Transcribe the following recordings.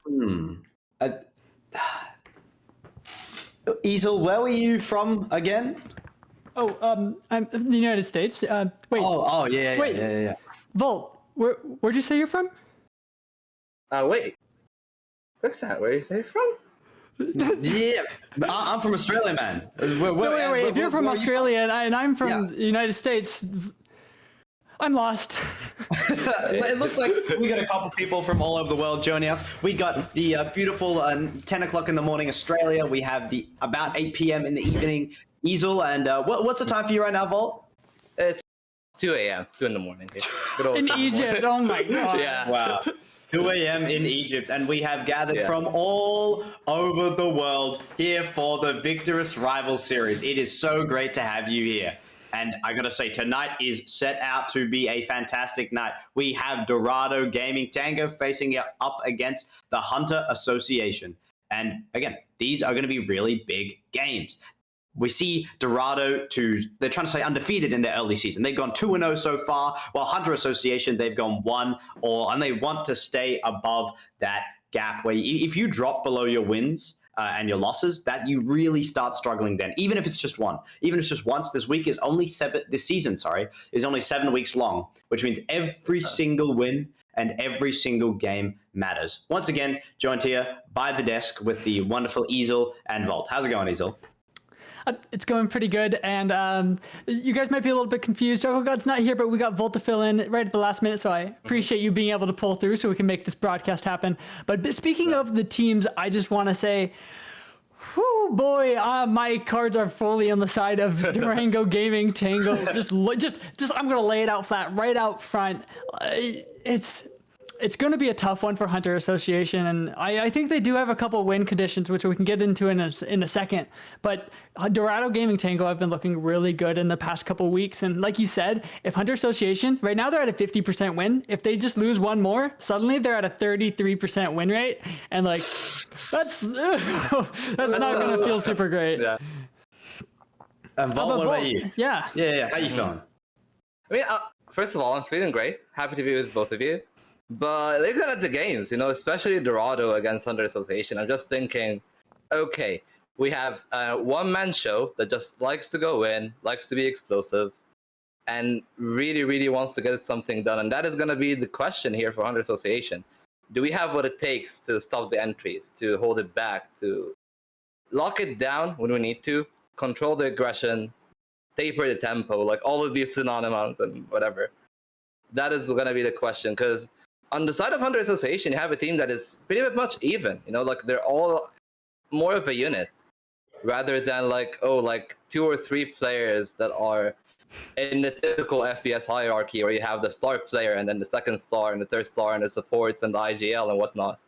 Hmm. Uh, Easel, where were you from again? I'm in the United States. Wait, Yeah. wait. Volt, where'd you say you're from? Wait. That's not where you say from? Yeah, but I'm from Australia, man. Wait. If you're from Australia and I'm from the United States, I'm lost. It looks like we got a couple people from all over the world joining us. We got the beautiful 10 o'clock in the morning Australia. We have the about 8 p.m. in the evening Easel. And what's the time for you right now, Volt? It's 2 a.m., 2 in the morning. Good old In time. Egypt. Oh my god. Yeah. Wow. 2 a.m. in Egypt, and we have gathered from all over the world here for the Victoris Rival Series. It is so great to have you here. And I gotta say, tonight is set out to be a fantastic night. We have Dorado Gaming Tango facing up against the Hunter Association. And again, these are gonna be really big games. We see Dorado they're trying to stay undefeated in their early season. They've gone 2-0 so far, while Hunter Association, they've gone 1-0, and they want to stay above that gap where if you drop below your wins and your losses, that you really start struggling then, even if it's just one. Even if it's just once, this season is only 7 weeks long, which means every single win and every single game matters. Once again, joined here by the desk with the wonderful Easel and Volt. How's it going, Easel? It's going pretty good, and you guys might be a little bit confused. Jungle God's not here, but we got Volt to fill in right at the last minute, so I appreciate you being able to pull through so we can make this broadcast happen. But speaking of the teams, I just want to say, whoo, boy, my cards are fully on the side of Durango Gaming Tango. just, I'm gonna lay it out flat, right out front. It's going to be a tough one for Hunter Association, and I think they do have a couple win conditions, which we can get into in a second. But Dorado Gaming Tango have been looking really good in the past couple weeks, and like you said, if Hunter Association, right now they're at a 50% win. If they just lose one more, suddenly they're at a 33% win rate, and like that's not going to feel super great. Yeah. Volt, what about you? Yeah. How you feeling? I mean, first of all, I'm feeling great. Happy to be with both of you. But looking at the games, especially Dorado against Hunter Association, I'm just thinking, okay, we have a one-man show that just likes to go in, likes to be explosive, and really, really wants to get something done. And that is going to be the question here for Hunter Association. Do we have what it takes to stop the entries, to hold it back, to lock it down when we need to, control the aggression, taper the tempo, like all of these synonyms and whatever? That is going to be the question, because on the side of Hunter Association, you have a team that is pretty much even. Like they're all more of a unit, rather than like 2 or 3 players that are in the typical FPS hierarchy, where you have the star player and then the second star and the third star and the supports and the IGL and whatnot.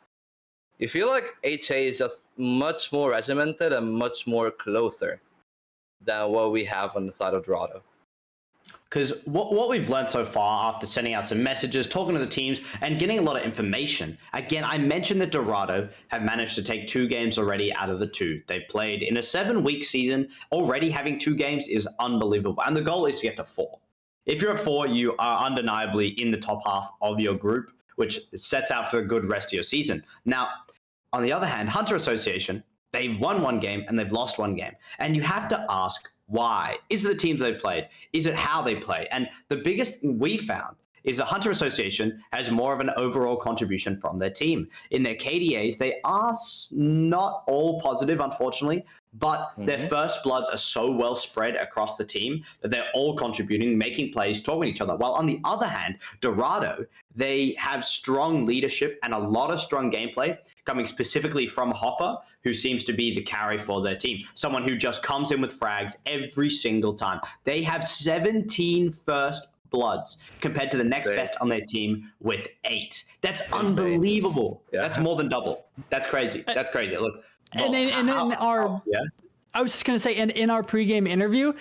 You feel like HA is just much more regimented and much more closer than what we have on the side of Dorado. Because what we've learned so far after sending out some messages, talking to the teams, and getting a lot of information. Again, I mentioned that Dorado have managed to take 2 games already out of the 2 they played. In a 7-week season, already having 2 games is unbelievable. And the goal is to get to 4. If you're at 4, you are undeniably in the top half of your group, which sets out for a good rest of your season. Now, on the other hand, Hunter Association, they've won 1 game and they've lost 1 game. And you have to ask, why? Is it the teams they've played? Is it how they play? And the biggest thing we found is the Hunter Association has more of an overall contribution from their team. In their KDAs, they are not all positive, unfortunately, but their first bloods are so well spread across the team that they're all contributing, making plays, talking to each other. While on the other hand, Dorado, they have strong leadership and a lot of strong gameplay coming specifically from Hopper, who seems to be the carry for their team. Someone who just comes in with frags every single time. They have 17 first bloods compared to the next best on their team with 8. That's unbelievable. Yeah. That's more than double. That's crazy. That's crazy. Look. And in our I was just going to say, and in our pregame interview,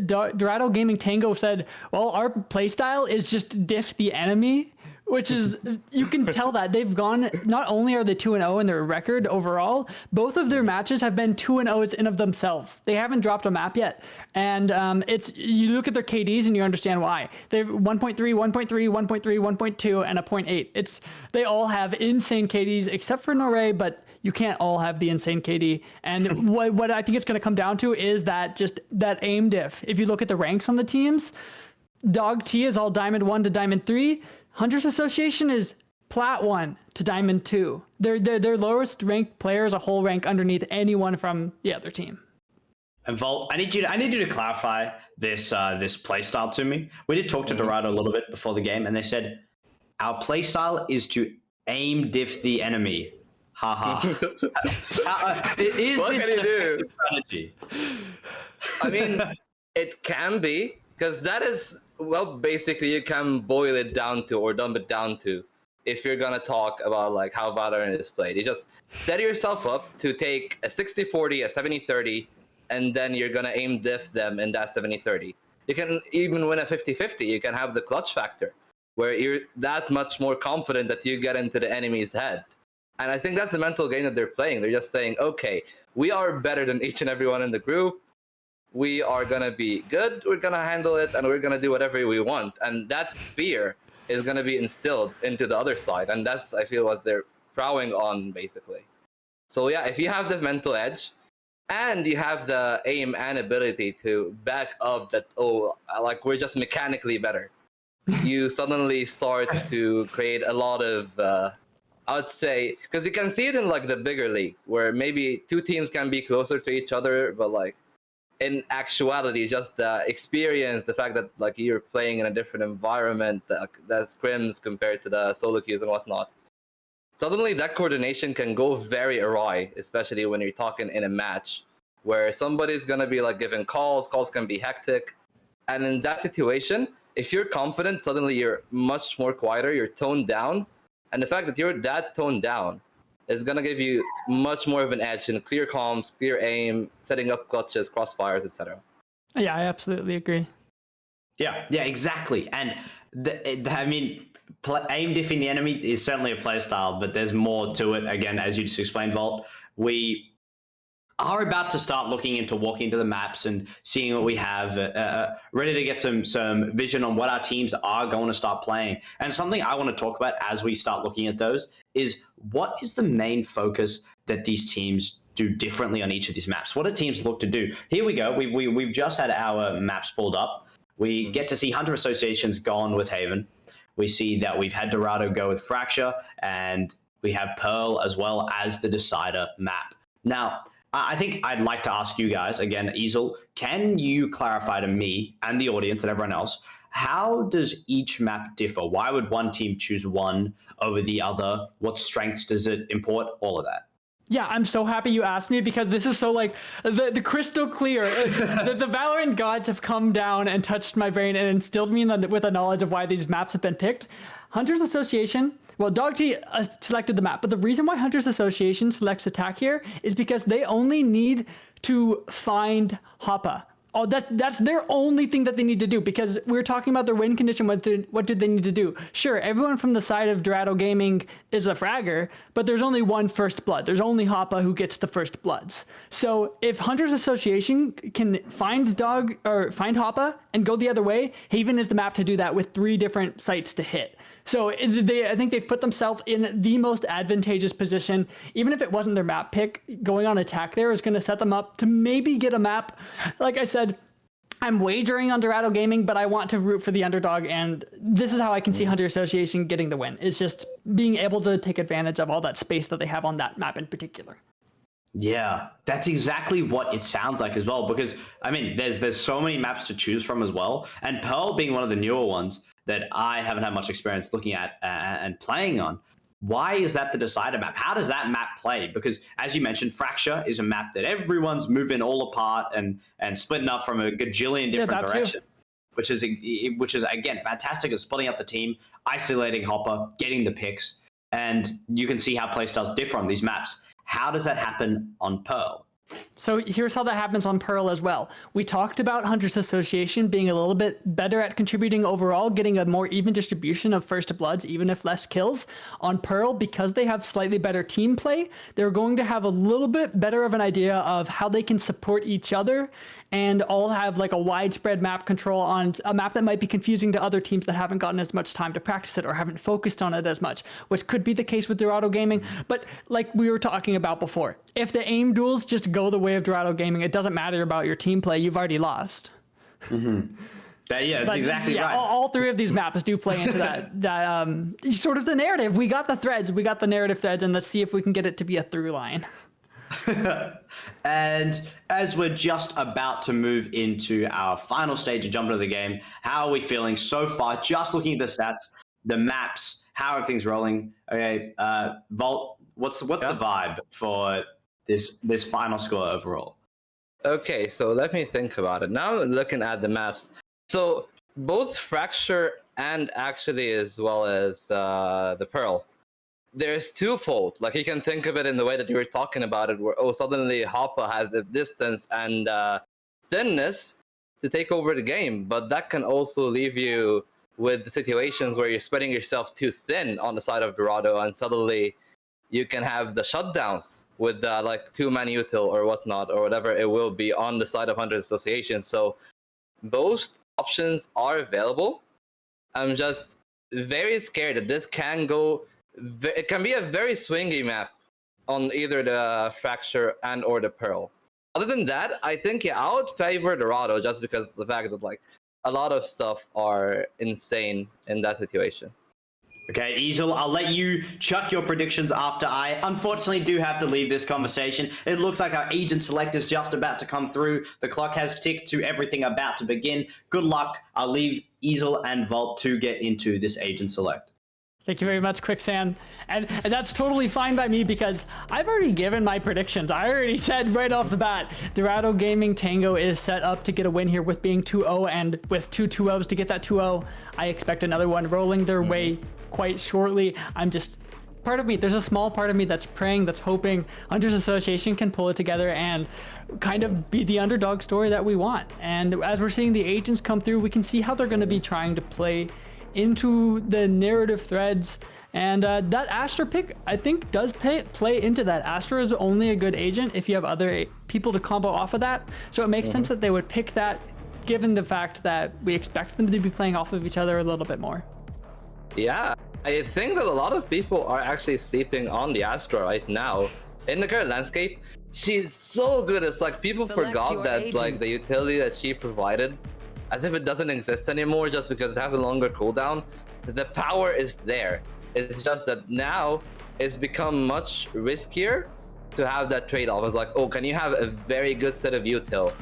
Dorado Gaming Tango said, well, our playstyle is just diff the enemy, which is, you can tell that they've gone, not only are they 2-0 in their record overall, both of their matches have been 2-0s in of themselves. They haven't dropped a map yet. And you look at their KDs and you understand why. They're 1.3, 1.3, 1.3, 1.2, and a 0.8. They all have insane KDs except for Noré, but you can't all have the insane KD. And what I think it's going to come down to is that aim diff. If you look at the ranks on the teams, DOGT is all Diamond 1 to Diamond 3. Hunters Association is Plat 1 to Diamond 2. Their lowest ranked player is a whole rank underneath anyone from the other team. And Volt, I need you to clarify this play style to me. We did talk to Dorado a little bit before the game, and they said our play style is to aim diff the enemy. Haha. Is What this can you an do? effective strategy? I mean, it can be, because that is, well, basically you can boil it down to, or dumb it down to, if you're gonna talk about like how Valorant is played. You just set yourself up to take a 60-40, a 70-30, and then you're gonna aim diff them in that 70-30. You can even win a 50-50. You can have the clutch factor, where you're that much more confident that you get into the enemy's head. And I think that's the mental game that they're playing. They're just saying, okay, we are better than each and everyone in the group. We are going to be good. We're going to handle it, and we're going to do whatever we want. And that fear is going to be instilled into the other side. And that's, I feel, what they're prowling on, basically. So yeah, if you have the mental edge, and you have the aim and ability to back up that, oh, like we're just mechanically better, you suddenly start to create a lot of... I would say, because you can see it in like the bigger leagues where maybe two teams can be closer to each other, but like in actuality, just the experience, the fact that like you're playing in a different environment, that scrims compared to the solo queues and whatnot, suddenly that coordination can go very awry, especially when you're talking in a match where somebody's going to be like giving calls can be hectic. And in that situation, if you're confident, suddenly you're much more quieter, you're toned down. And the fact that you're that toned down is going to give you much more of an edge in clear comms, clear aim, setting up clutches, crossfires, etc. Yeah, I absolutely agree. Yeah, exactly. And I mean, aim diffing the enemy is certainly a play style, but there's more to it. Again, as you just explained, Volt, we are about to start looking into walking into the maps and seeing what we have, ready to get some vision on what our teams are going to start playing. And something I want to talk about as we start looking at those is what is the main focus that these teams do differently on each of these maps? What do teams look to do? Here we go. We've just had our maps pulled up. We get to see Hunter Associations gone with Haven. We see that we've had Dorado go with Fracture, and we have Pearl as well as the Decider map. Now, I think I'd like to ask you guys, again, Easel, can you clarify to me and the audience and everyone else, how does each map differ? Why would one team choose one over the other? What strengths does it import? All of that. Yeah, I'm so happy you asked me, because this is so like the crystal clear. the Valorant gods have come down and touched my brain and instilled me with a knowledge of why these maps have been picked. Hunters Association, well, DOGT selected the map, but the reason why Hunters Association selects attack here is because they only need to find Hoppa. Oh, that's their only thing that they need to do, because we're talking about their win condition. What do they need to do? Sure, everyone from the side of Dorado Gaming is a fragger, but there's only one first blood. There's only Hoppa who gets the first bloods. So if Hunters Association can find Hoppa and go the other way, Haven is the map to do that with 3 different sites to hit. So I think they've put themselves in the most advantageous position. Even if it wasn't their map pick, going on attack there is going to set them up to maybe get a map. Like I said, I'm wagering on Dorado Gaming, but I want to root for the underdog, and this is how I can see Hunter Association getting the win. It's just being able to take advantage of all that space that they have on that map in particular. Yeah, that's exactly what it sounds like as well, because, I mean, there's so many maps to choose from as well, and Pearl being one of the newer ones that I haven't had much experience looking at and playing on. Why is that the Decider map? How does that map play? Because as you mentioned, Fracture is a map that everyone's moving all apart and splitting up from a gajillion different directions, which is again fantastic at splitting up the team, isolating Hopper, getting the picks, and you can see how playstyles differ on these maps. How does that happen on Pearl? So here's how that happens on Pearl as well. We talked about Hunters Association being a little bit better at contributing overall, getting a more even distribution of first bloods, even if less kills. On Pearl, because they have slightly better team play, they're going to have a little bit better of an idea of how they can support each other and all have like a widespread map control on a map that might be confusing to other teams that haven't gotten as much time to practice it or haven't focused on it as much, which could be the case with Dorado Gaming. But like we were talking about before, if the aim duels just go the way of Dorado Gaming, it doesn't matter about your team play. You've already lost. Mm-hmm. That's exactly right. All 3 of these maps do play into that sort of the narrative. We got the narrative threads, and let's see if we can get it to be a through line. And as we're just about to move into our final stage and jump into the game, how are we feeling so far? Just looking at the stats, the maps, how everything's rolling. Okay, Volt, what's the vibe for this final score overall? Okay, so let me think about it. Now I'm looking at the maps. So both Fracture and actually as well as the Pearl, there's twofold. Like you can think of it in the way that you were talking about it, where suddenly Hoppa has the distance and thinness to take over the game, but that can also leave you with the situations where you're spreading yourself too thin on the side of Dorado, and suddenly you can have the shutdowns with like 2-man util or whatnot, or whatever it will be on the side of Hunters Association. So both options are available. I'm just very scared that this can go. It can be a very swingy map on either the Fracture and or the Pearl. Other than that, I think I would favor Dorado just because of the fact that like a lot of stuff are insane in that situation. Okay, Easel, I'll let you chuck your predictions after I unfortunately do have to leave this conversation. It looks like our agent select is just about to come through. The clock has ticked to everything about to begin. Good luck. I'll leave Easel and Volt to get into this agent select. Thank you very much, Quicksand. And that's totally fine by me because I've already given my predictions. I already said right off the bat, Dorado Gaming Tango is set up to get a win here with being 2-0, and with 2-2-0s to get that 2-0, I expect another one rolling their way quite shortly. I'm just, part of me, there's a small part of me that's praying, that's hoping Hunters Association can pull it together and kind of be the underdog story that we want. And as we're seeing the agents come through, we can see how they're going to be trying to play into the narrative threads, and that Astra pick I think does play into that. Astra is only a good agent if you have other people to combo off of that, so it makes sense that they would pick that, given the fact that we expect them to be playing off of each other a little bit more. Yeah, I think that a lot of people are actually sleeping on the Astra right now in the current landscape. She's so good. It's like people forgot that agent. Like the utility that she provided, as if it doesn't exist anymore just because it has a longer cooldown. The power is there. It's just that now it's become much riskier to have that trade-off. It's like, oh, can you have a very good set of util,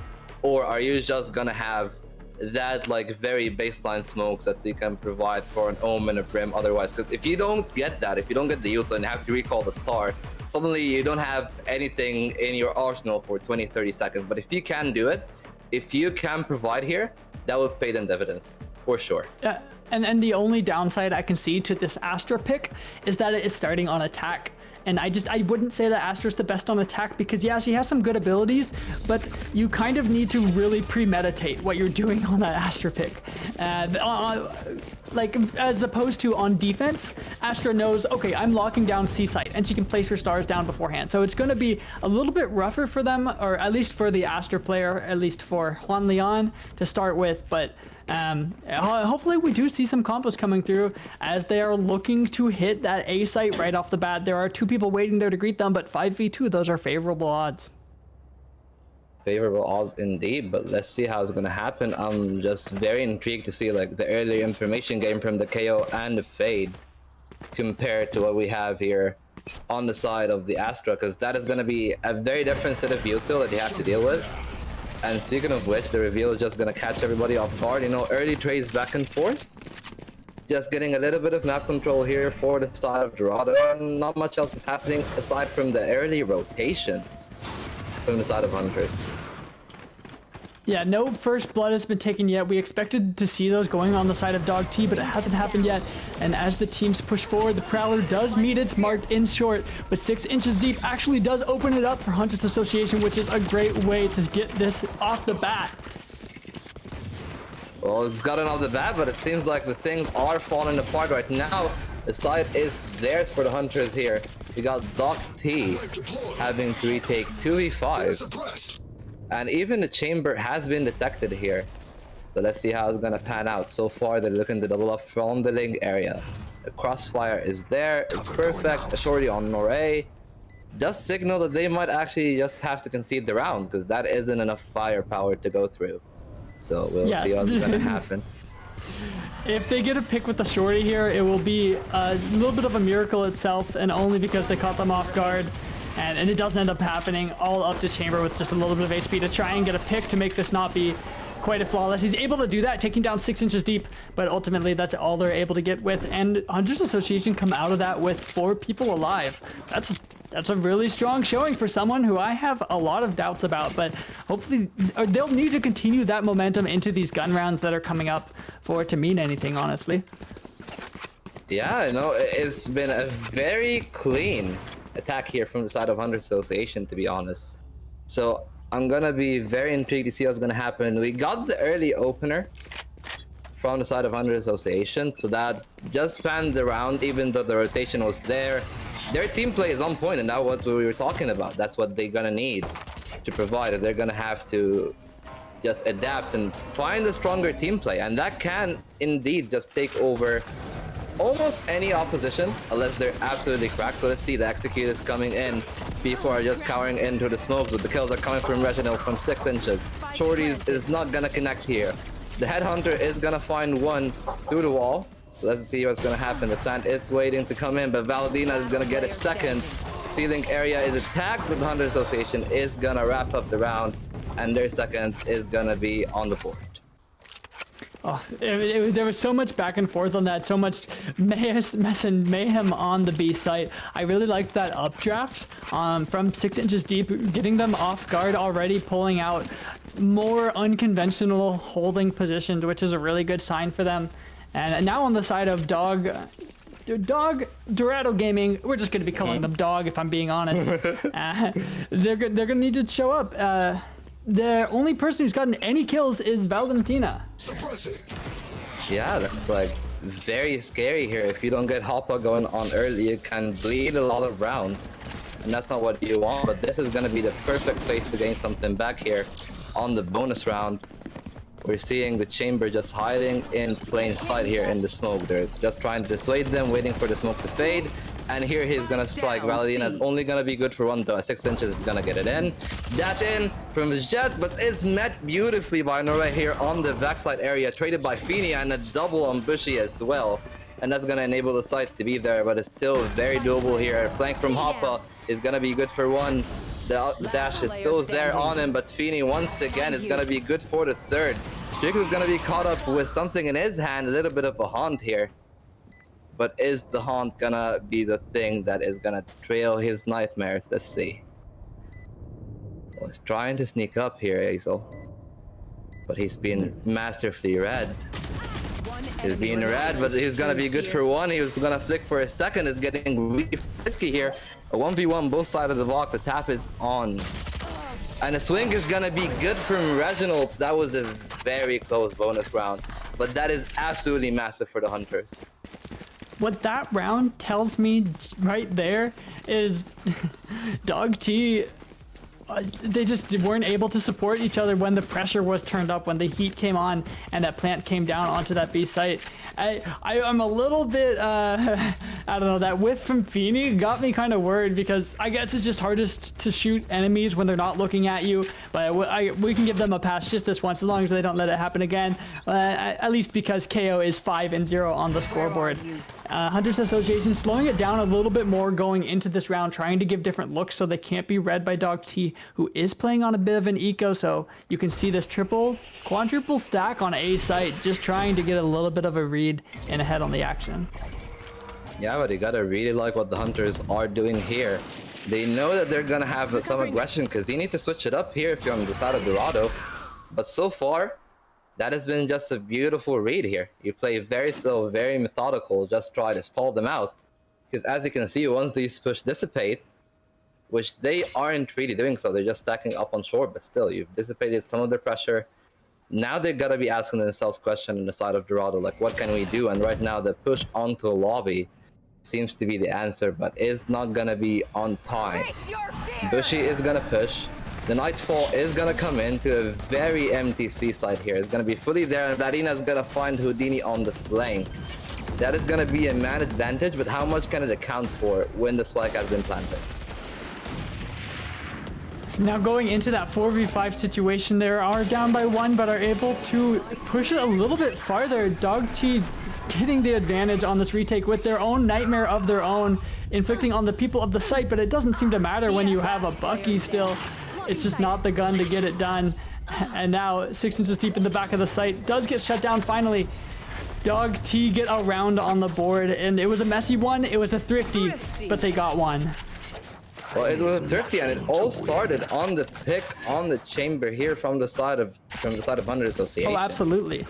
or are you just gonna have that like very baseline smokes that you can provide for an Ohm and a Brim otherwise? Because if you don't get that, if you don't get the util and have to recall the star, suddenly you don't have anything in your arsenal for 20-30 seconds. But if you can do it, if you can provide here, that would pay them dividends for sure. Yeah, and the only downside I can see to this Astra pick is that it is starting on attack. And I wouldn't say that Astra's the best on attack because yeah, she has some good abilities, but you kind of need to really premeditate what you're doing on that Astra pick. Like as opposed to on defense, Astra knows, okay, I'm locking down C-Site, and she can place her stars down beforehand. So it's going to be a little bit rougher for them, or at least for the Astra player, at least for Juan Leon to start with. But hopefully we do see some combos coming through as they are looking to hit that A site right off the bat. There are 2 people waiting there to greet them, but 5v2, those are favorable odds. Favorable odds indeed, but let's see how it's gonna happen. I'm just very intrigued to see like the early information game from the KO and the Fade compared to what we have here on the side of the Astra, because that is gonna be a very different set of util that you have to deal with. And speaking of which, the reveal is just gonna catch everybody off guard. You know, early trades back and forth, just getting a little bit of map control here for the side of Dorado, and not much else is happening aside from the early rotations from the side of Hunters. Yeah, no first blood has been taken yet. We expected to see those going on the side of DOGT, but it hasn't happened yet. And as the teams push forward, the Prowler does meet its mark in short, but 6 inches deep actually does open it up for Hunters Association, which is a great way to get this off the bat. Well, it's gotten off the bat, but it seems like the things are falling apart right now. The side is theirs for the Hunters here. We got DOGT having to retake 2v5. And even the chamber has been detected here. So let's see how it's gonna pan out. So far, they're looking to double up from the Ling area. The crossfire is there. It's perfect. A shorty on Nore does signal that they might actually just have to concede the round, because that isn't enough firepower to go through. So we'll see what's gonna happen. If they get a pick with the shorty here, it will be a little bit of a miracle itself, and only because they caught them off guard. and it doesn't end up happening. All up to Chamber with just a little bit of HP to try and get a pick to make this not be quite a flawless. He's able to do that, taking down 6 inches deep, but ultimately that's all they're able to get with. And Hunters Association come out of that with 4 people alive. That's a really strong showing for someone who I have a lot of doubts about, but hopefully they'll need to continue that momentum into these gun rounds that are coming up for it to mean anything, honestly. Yeah, no, it's been a very clean attack here from the side of Hunter Association, to be honest. So I'm gonna be very intrigued to see what's gonna happen. We got the early opener from the side of Hunter Association, so that just fanned the round, even though the rotation was there. Their team play is on point, and that's what we were talking about. That's what they're gonna need to provide. They're gonna have to just adapt and find a stronger team play, and that can indeed just take over almost any opposition, unless they're absolutely cracked. So let's see, the executors coming in. People are just cowering into the smokes, but the kills are coming from Reginald from 6 inches. Shorties is not gonna connect here. The headhunter is gonna find one through the wall. So let's see what's gonna happen. The plant is waiting to come in, but Valentina is gonna get a second. Ceiling area is attacked, but the Hunter Association is gonna wrap up the round, and their second is gonna be on the board. Oh, there was so much back and forth on that, so much mess and mayhem on the B site. I really liked that updraft from 6 inches deep, getting them off guard already, pulling out more unconventional holding positions, which is a really good sign for them. And now on the side of Dorado Gaming, we're just going to be calling them Dog if I'm being honest. They're going to need to show up. The only person who's gotten any kills is Valentina. Yeah, that's like very scary here. If you don't get Hoppa going on early, you can bleed a lot of rounds. And that's not what you want, but this is going to be the perfect place to gain something back here on the bonus round. We're seeing the Chamber just hiding in plain sight here in the smoke. They're just trying to dissuade them, waiting for the smoke to fade. And here he's gonna strike. Valentina is only gonna be good for one though. 6 inches is gonna get it in. Dash in from Jet, but it's met beautifully by Norway here on the backside area. Traded by Feeny and a double on Bushy as well. And that's gonna enable the site to be there, but it's still very doable here. Flank from Hoppa is gonna be good for one. The dash is still there on him, but Feeny once again is gonna be good for the third. Jiggl's gonna be caught up with something in his hand, a little bit of a haunt here. But is the haunt gonna be the thing that is gonna trail his nightmares? Let's see. Well, he's trying to sneak up here, Hazel. But he's been masterfully read. He's being read, but he's gonna be good for one. He was gonna flick for a second. It's getting really risky here. A 1v1 both sides of the box. The tap is on. And a swing is gonna be good from Reginald. That was a very close bonus round. But that is absolutely massive for the Hunters. What that round tells me right there is DOGT, they just weren't able to support each other when the pressure was turned up, when the heat came on and that plant came down onto that B site. I'm a little bit, I don't know, that whiff from Feeny got me kind of worried because I guess it's just hardest to shoot enemies when they're not looking at you, but we can give them a pass just this once as long as they don't let it happen again, at least because KO is 5-0 on the scoreboard. Hunters Association slowing it down a little bit more going into this round, trying to give different looks so they can't be read by DOGT, who is playing on a bit of an eco, so you can see this quadruple stack on A site, just trying to get a little bit of a read and ahead on the action. Yeah, but you gotta really like what the Hunters are doing here. They know that they're gonna have some aggression because you need to switch it up here if you're on the side of Dorado. But so far, that has been just a beautiful read here. You play very slow, very methodical, just try to stall them out. Because as you can see, once these push dissipate, which they aren't really doing so, they're just stacking up on shore, but still, you've dissipated some of their pressure. Now they've got to be asking themselves questions on the side of Dorado, like what can we do? And right now the push onto a lobby seems to be the answer, but is not going to be on time. Bushy is going to push. The Nightfall is going to come into a very empty C side here. It's going to be fully there, and Vladina is going to find Houdini on the flank. That is going to be a man advantage, but how much can it account for when the spike has been planted? Now going into that 4v5 situation, they are down by 1, but are able to push it a little bit farther. DOGT getting the advantage on this retake with their own nightmare of their own, inflicting on the people of the site, but it doesn't seem to matter when you have a Bucky still. It's just not the gun to get it done. And now 6 inches deep in the back of the site does get shut down finally. DOGT get a round on the board, and it was a messy one. It was a thrifty, but they got one. Well, it was a thrifty, and it all started on the pick on the chamber here from the side of Hunter Association. Oh, absolutely.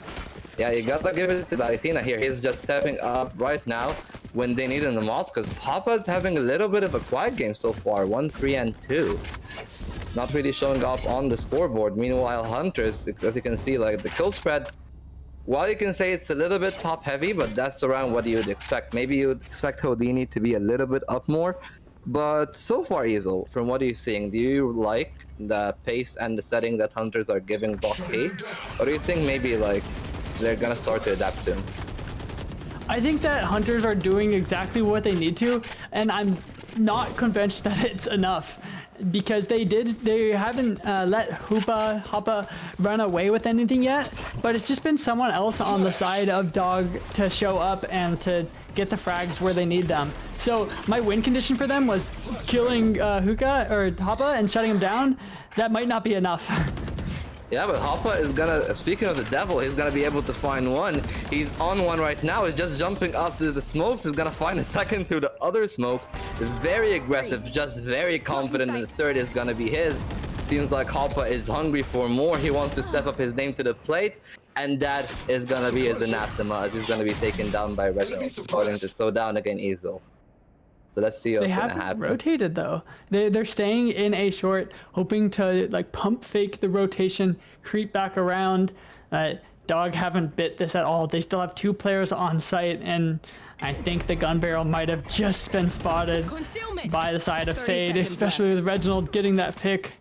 Yeah, you gotta give it to Athena here. He's just stepping up right now when they need him the most, because Hoppa's having a little bit of a quiet game so far, 1-3 and 2. Not really showing up on the scoreboard. Meanwhile, Hunters, as you can see, like the kill spread, while you can say it's a little bit top heavy, but that's around what you'd expect. Maybe you'd expect Houdini to be a little bit up more. But so far, Ezel, from what you're seeing, do you like the pace and the setting that Hunters are giving DOGT? Or do you think maybe like they're gonna start to adapt soon? I think that Hunters are doing exactly what they need to, and I'm not convinced that it's enough. Because they haven't let Hoppa run away with anything yet, but it's just been someone else on the side of Dog to show up and to get the frags where they need them. So my win condition for them was killing Hookah or Hoppa and shutting him down. That might not be enough. Yeah, but Hoppa is gonna, speaking of the devil, he's gonna be able to find one. He's on one right now. He's just jumping up to the smokes. He's gonna find a second through the other smoke. Very aggressive, just very confident, and the third is gonna be his. Seems like Hoppa is hungry for more. He wants to step up his name to the plate, and that is gonna be his anathema, as he's gonna be taken down by Reginald, starting to slow down again Ezel. So let's see what's gonna happen. They haven't rotated though. They're staying in a short, hoping to like pump fake the rotation, creep back around. Dog haven't bit this at all. They still have 2 players on site, and I think the gun barrel might have just been spotted by the side of Fade, especially with Reginald getting that pick.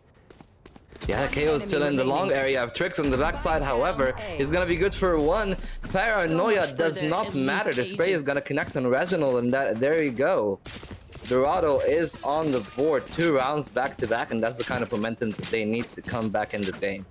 Yeah, KO's still in the long area. Tricks on the backside, however, is gonna be good for 1. Paranoia does not matter. The spray is gonna connect on Reginald, and there you go. Dorado is on the board, 2 rounds back to back, and that's the kind of momentum that they need to come back in this game.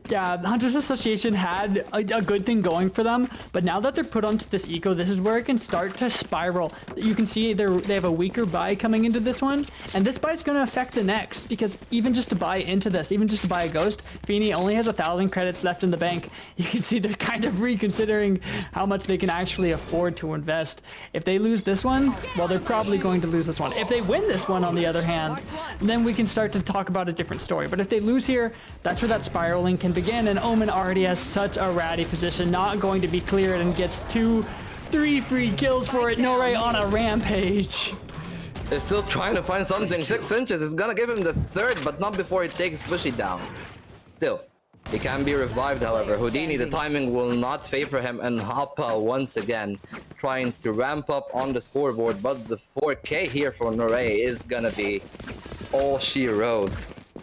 Yeah, the Hunters Association had a good thing going for them, but now that they're put onto this eco, this is where it can start to spiral. You can see they have a weaker buy coming into this one, and this buy is going to affect the next, because even just to buy into this, even just to buy a Ghost, Feeny only has 1,000 credits left in the bank. You can see they're kind of reconsidering how much they can actually afford to invest. If they lose this one, well, they're probably going to lose this one. If they win this one, on the other hand, then we can start to talk about a different story. But if they lose here, that's where that spiraling can begin, and Omen already has such a ratty position, not going to be cleared, and gets 2-3 free kills for it. Norei on a rampage. They're still trying to find something. 6 inches is gonna give him the third, but not before he takes Bushy down. Still, he can be revived, however. Houdini, the timing will not favor him, and Hoppa once again trying to ramp up on the scoreboard, but the 4K here for Norei is gonna be all she wrote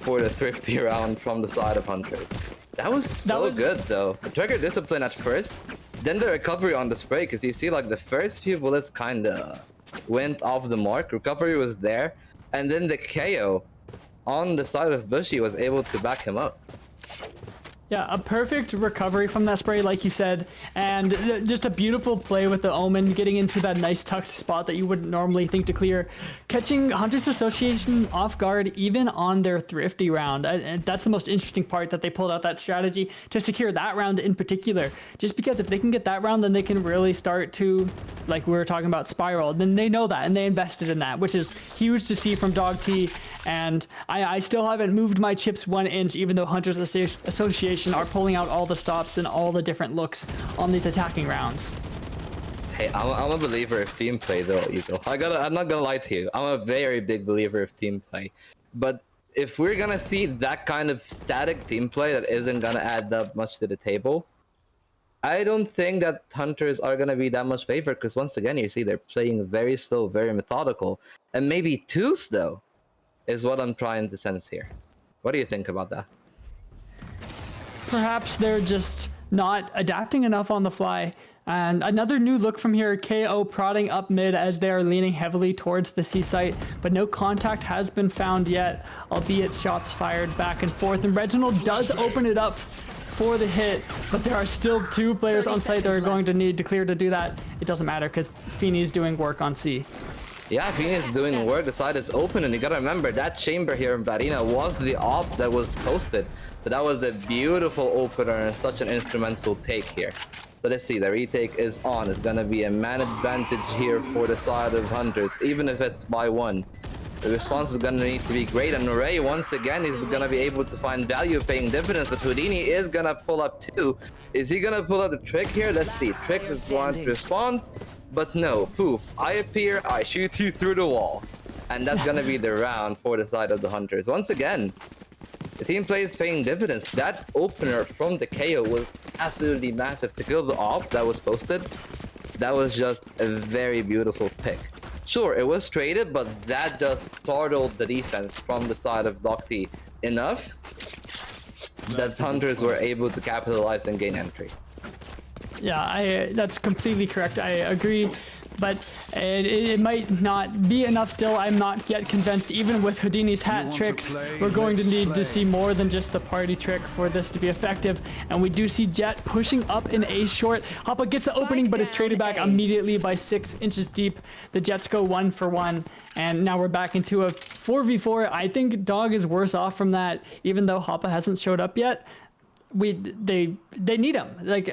for the thrifty round from the side of Hunters. That was so good though. The trigger discipline at first, then the recovery on the spray, because you see like the first few bullets kinda went off the mark, recovery was there, and then the KO on the side of Bushy was able to back him up. Yeah, a perfect recovery from that spray, like you said, and just a beautiful play with the Omen, getting into that nice tucked spot that you wouldn't normally think to clear, catching Hunters Association off guard even on their thrifty round. And that's the most interesting part, that they pulled out that strategy to secure that round in particular. Just because if they can get that round, then they can really start to, like we were talking about, spiral. Then they know that, and they invested in that, which is huge to see from DOGT. And I still haven't moved my chips 1 inch, even though Hunters Association are pulling out all the stops and all the different looks on these attacking rounds. Hey, I'm a believer of team play though, Ezel. I'm not gonna lie to you. I'm a very big believer of team play. But if we're gonna see that kind of static team play that isn't gonna add up much to the table, I don't think that Hunters are gonna be that much favored, because once again, you see they're playing very slow, very methodical, and maybe too slow is what I'm trying to sense here. What do you think about that? Perhaps they're just not adapting enough on the fly. And another new look from here, KO prodding up mid as they are leaning heavily towards the C site, but no contact has been found yet, albeit shots fired back and forth. And Reginald does open it up for the hit, but there are still 2 players on site that are going to need to clear to do that. It doesn't matter because Feeney's doing work on C. Yeah, Phoenix doing work. The side is open, and you gotta remember that chamber here in Barina was the op that was posted. So that was a beautiful opener and such an instrumental take here. So let's see, the retake is on. It's gonna be a man advantage here for the side of Hunters, even if it's by 1. The response is gonna need to be great, and Ray once again is gonna be able to find value paying dividends, but Houdini is gonna pull up too. Is he gonna pull out the trick here? Let's see. Trix is going to respond, but no. Poof, I appear, I shoot you through the wall. And that's gonna be the round for the side of the Hunters. Once again, the team play is paying dividends. That opener from the KO was absolutely massive. To kill the op that was posted, that was just a very beautiful pick. Sure, it was traded, but that just startled the defense from the side of DOGT enough that Hunters were able to capitalize and gain entry. Yeah, that's completely correct. I agree. But it might not be enough still. I'm not yet convinced. Even with Houdini's hat tricks, we're going to need to see more than just the party trick for this to be effective. And we do see Jet pushing up in A short. Hoppa gets the opening, but is traded back immediately by 6 inches deep. The Jets go 1 for 1. And now we're back into a 4v4. I think Dog is worse off from that, even though Hoppa hasn't showed up yet. They need him. Like,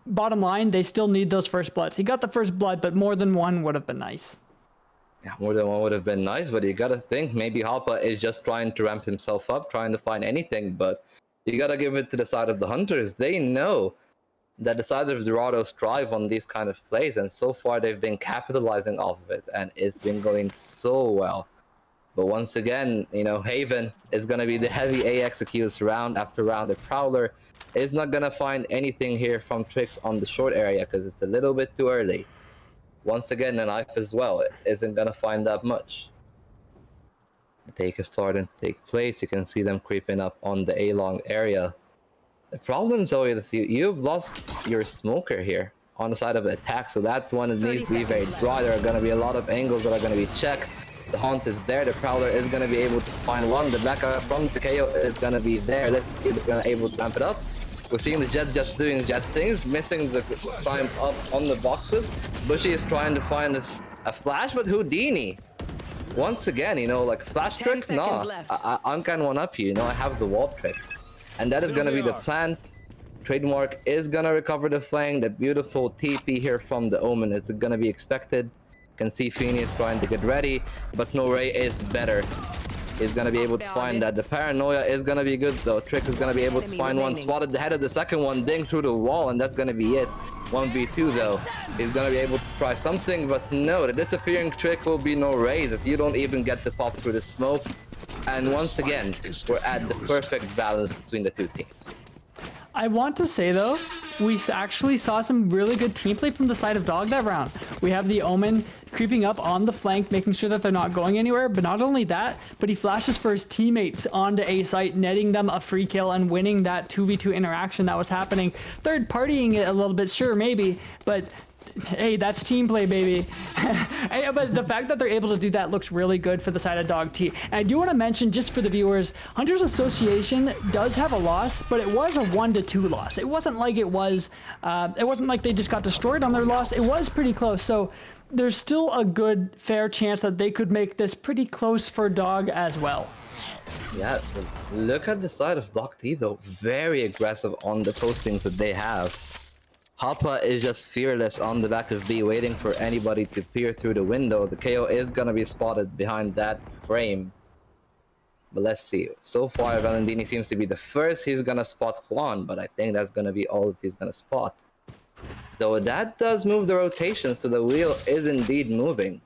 bottom line, they still need those first bloods. He got the first blood, but more than 1 would have been nice. Yeah, more than 1 would have been nice, but you gotta think maybe Hoppa is just trying to ramp himself up, trying to find anything, but you gotta give it to the side of the Hunters. They know that the side of Dorado strive on these kind of plays, and so far they've been capitalizing off of it, and it's been going so well. But once again, you know, Haven is going to be the heavy A executes round after round. The Prowler is not going to find anything here from Trix on the short area because it's a little bit too early. Once again, the knife as well, it isn't going to find that much. The take is starting to take place. You can see them creeping up on the A-long area. The problem, Zoe, is you've lost your smoker here on the side of the attack, so that one needs to be very dry. There are going to be a lot of angles that are going to be checked. The Haunt is there. The Prowler is going to be able to find one. The backup from the KO is going to be there. Let's see if they're able to ramp it up. We're seeing the Jet just doing Jet things, missing the climb up on the boxes. Bushy is trying to find a flash, but Houdini, once again, you know, like flash trick? No, I'm kind of one up you know, I have the wall trick. And that is going to be the plant. Trademark is going to recover the flank. The beautiful TP here from the Omen is going to be expected. You can see Phoenix trying to get ready, but No Ray is better. He's going to be able to find that. The Paranoia is going to be good though. Trix is going to be able to find one. Spotted the head of the second one, ding through the wall, and that's going to be it. 1v2 though. He's going to be able to try something, but no, the disappearing trick will be No Rays as you don't even get to pop through the smoke. And once again, we're at the perfect balance between the two teams. I want to say though, we actually saw some really good team play from the side of Dog that round. We have the Omen creeping up on the flank, making sure that they're not going anywhere. But not only that, but he flashes for his teammates onto A site, netting them a free kill and winning that 2v2 interaction that was happening. Third partying it a little bit, sure, maybe, but hey, that's team play, baby. But the fact that they're able to do that looks really good for the side of DOGT. And I do want to mention, just for the viewers, Hunters Association does have a loss, but it was a 1-2 loss. It wasn't like it wasn't like they just got destroyed on their loss. It was pretty close. So there's still a good, fair chance that they could make this pretty close for Dog as well. Yeah, look at the side of DOGT though. Very aggressive on the postings that they have. Hoppa is just fearless on the back of B, waiting for anybody to peer through the window. The KO is gonna be spotted behind that frame. But let's see. So far, Valentini seems to be the first he's gonna spot Juan, but I think that's gonna be all that he's gonna spot. Though that does move the rotation, so the wheel is indeed moving.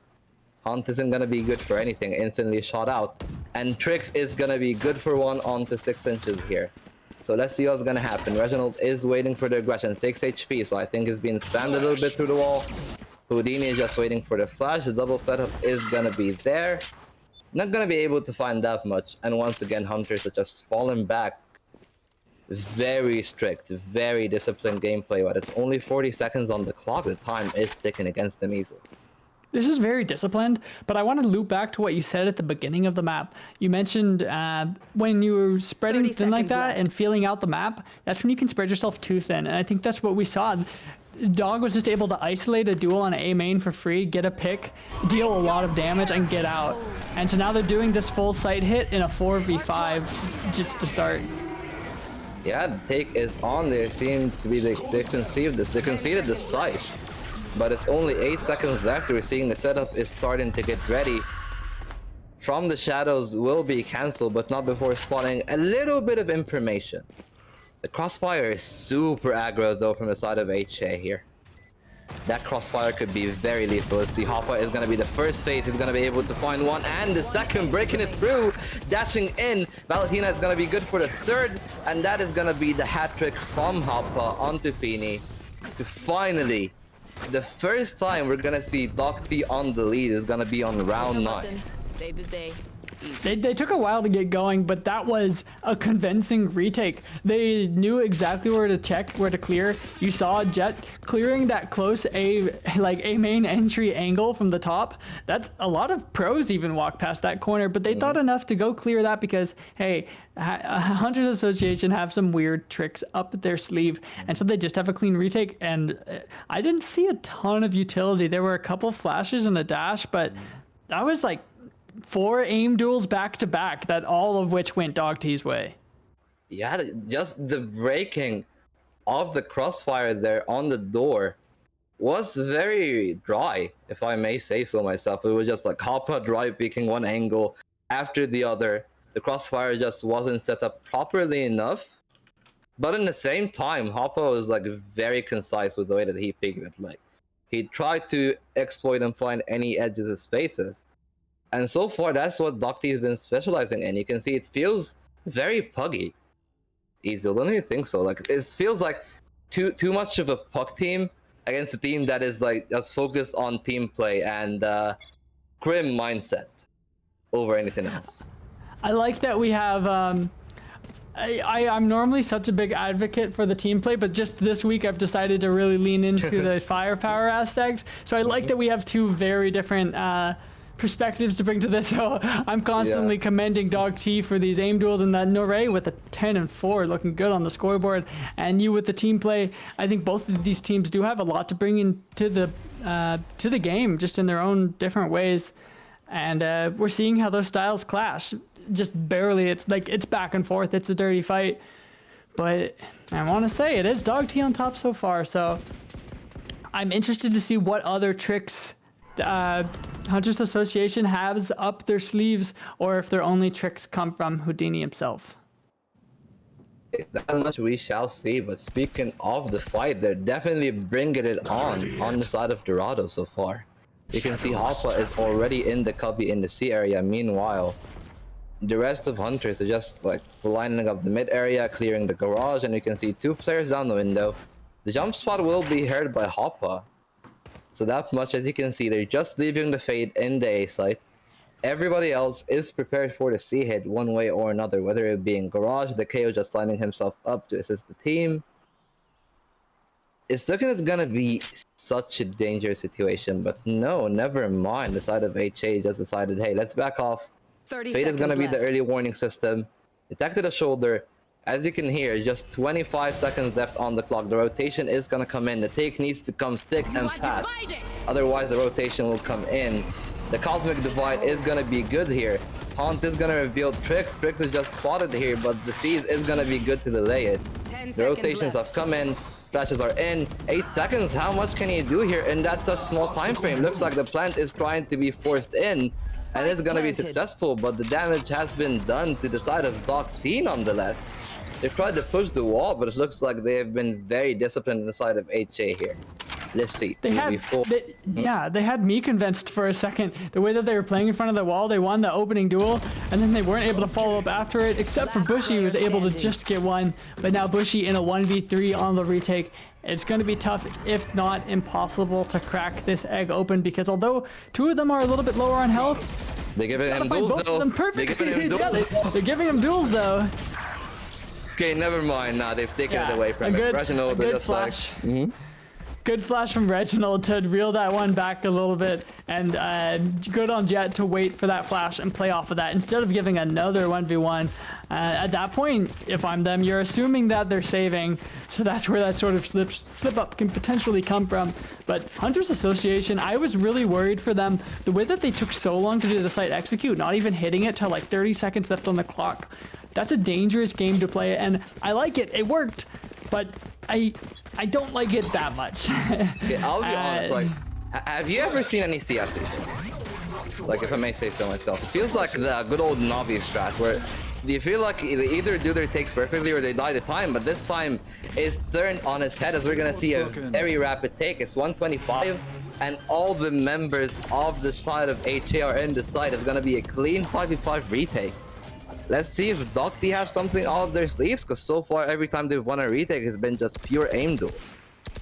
Hunt isn't gonna be good for anything, instantly shot out. And Trix is gonna be good for one onto 6 inches here. So let's see what's gonna happen. Reginald is waiting for the aggression, 6 HP, so I think he's being spammed a little bit through the wall. Houdini is just waiting for the flash. The double setup is gonna be there. Not gonna be able to find that much. And once again, Hunters are just falling back. Very strict, very disciplined gameplay, but it's only 40 seconds on the clock. The time is ticking against them easily. This is very disciplined, but I want to loop back to what you said at the beginning of the map. You mentioned when you were spreading thin like that left. and feeling out the map, that's when you can spread yourself too thin. And I think that's what we saw. Dog was just able to isolate a duel on an A main for free, get a pick, deal a lot of damage, and get out. And so now they're doing this full site hit in a 4v5 just to start. Yeah, the take is on. They seem to be they conceded this. They conceded the site, but it's only 8 seconds left. We're seeing the setup is starting to get ready. From the shadows will be cancelled, but not before spawning a little bit of information. The crossfire is super aggro though from the side of HA here. That crossfire could be very lethal. Let's see, Hoppa is going to be the first phase. He's going to be able to find one, and the second, breaking it through, dashing in. Valentina is going to be good for the third, and that is going to be the hat trick from Hoppa onto Fini to finally, the first time we're going to see DOGT on the lead is going to be on round 9. Save the day. They took a while to get going, but that was a convincing retake. They knew exactly where to check, where to clear. You saw Jet clearing that close A main entry angle from the top. That's a lot of pros even walk past that corner, but they thought enough to go clear that because, hey, Hunters Association have some weird tricks up their sleeve, and so they just have a clean retake. And I didn't see a ton of utility. There were a couple flashes and a dash, but that was like 4 aim duels back to back, that all of which went DOGT's way. Yeah, just the breaking of the crossfire there on the door was very dry, if I may say so myself. It was just like Hoppa dry picking one angle after the other. The crossfire just wasn't set up properly enough. But in the same time, Hoppa was like very concise with the way that he picked it. Like, he tried to exploit and find any edges of spaces. And so far, that's what DOGT has been specializing in. You can see it feels very puggy. Easy, don't you think so? Like, it feels like too much of a puck team against a team that is like just focused on team play and grim mindset over anything else. I like that we have. I'm normally such a big advocate for the team play, but just this week I've decided to really lean into the firepower aspect. So I like that we have two very different perspectives to bring to this. So I'm constantly commending DOGT for these aim duels, and that Noré with a 10 and 4 looking good on the scoreboard, and you with the team play. I think both of these teams do have a lot to bring into the game, just in their own different ways, and we're seeing how those styles clash just barely. It's like it's back and forth, it's a dirty fight, but I want to say it is DOGT on top so far. So I'm interested to see what other tricks Hunters Association has up their sleeves, or if their only tricks come from Houdini himself. That much we shall see. But speaking of the fight, they're definitely bringing it on the side of Dorado so far. You can see Hoppa is already in the cubby in the C area. Meanwhile, the rest of Hunters are just like lining up the mid area, clearing the garage, and you can see 2 players down the window. The jump spot will be heard by Hoppa. So that much, as you can see, they're just leaving the fade in the A site. Everybody else is prepared for the C hit one way or another, whether it be in garage, the KO just lining himself up to assist the team. It's looking as gonna be such a dangerous situation, but no, never mind. The side of HA just decided, hey, let's back off. Fade is gonna be the early warning system. Detected a shoulder. As you can hear, just 25 seconds left on the clock. The rotation is gonna come in. The take needs to come thick and fast. Otherwise, the rotation will come in. The Cosmic Divide is gonna be good here. Haunt is gonna reveal Tricks. Tricks is just spotted here, but the Seize is gonna be good to delay it. The rotations have come in. Flashes are in. 8 seconds. How much can he do here in that such small time frame? Looks like the plant is trying to be forced in, and it's gonna be successful, but the damage has been done to the side of DOGT nonetheless. They tried to push the wall, but it looks like they have been very disciplined on the side of HA here. Let's see. They had me convinced for a second. The way that they were playing in front of the wall, they won the opening duel, and then they weren't able to follow up after it, except for Bushy, who was able to just get one. But now Bushy in a 1v3 on the retake. It's going to be tough, if not impossible, to crack this egg open, because although 2 of them are a little bit lower on health, they're giving him duels though. They're giving him duels though. Okay, never mind. Nah, they've taken it away from him. A good flash. Good flash from Reginald to reel that one back a little bit, and good on Jet to wait for that flash and play off of that instead of giving another 1v1. At that point, if I'm them, you're assuming that they're saving, so that's where that sort of slip up can potentially come from. But Hunters Association, I was really worried for them. The way that they took so long to do the site execute, not even hitting it till like 30 seconds left on the clock. That's a dangerous game to play, and I like it. It worked, but I don't like it that much. Okay, I'll be honest. Like, have you ever seen any CSs? Like, if I may say so myself, it feels like the good old Navi strat where you feel like they either do their takes perfectly or they die the time. But this time, it's turned on its head as we're gonna see a very rapid take. It's 125, and all the members of the side of HA are in the side. It's gonna be a clean 5v5 retake. Let's see if DOGT have something out of their sleeves, because so far every time they've won a retake has been just pure aim duels.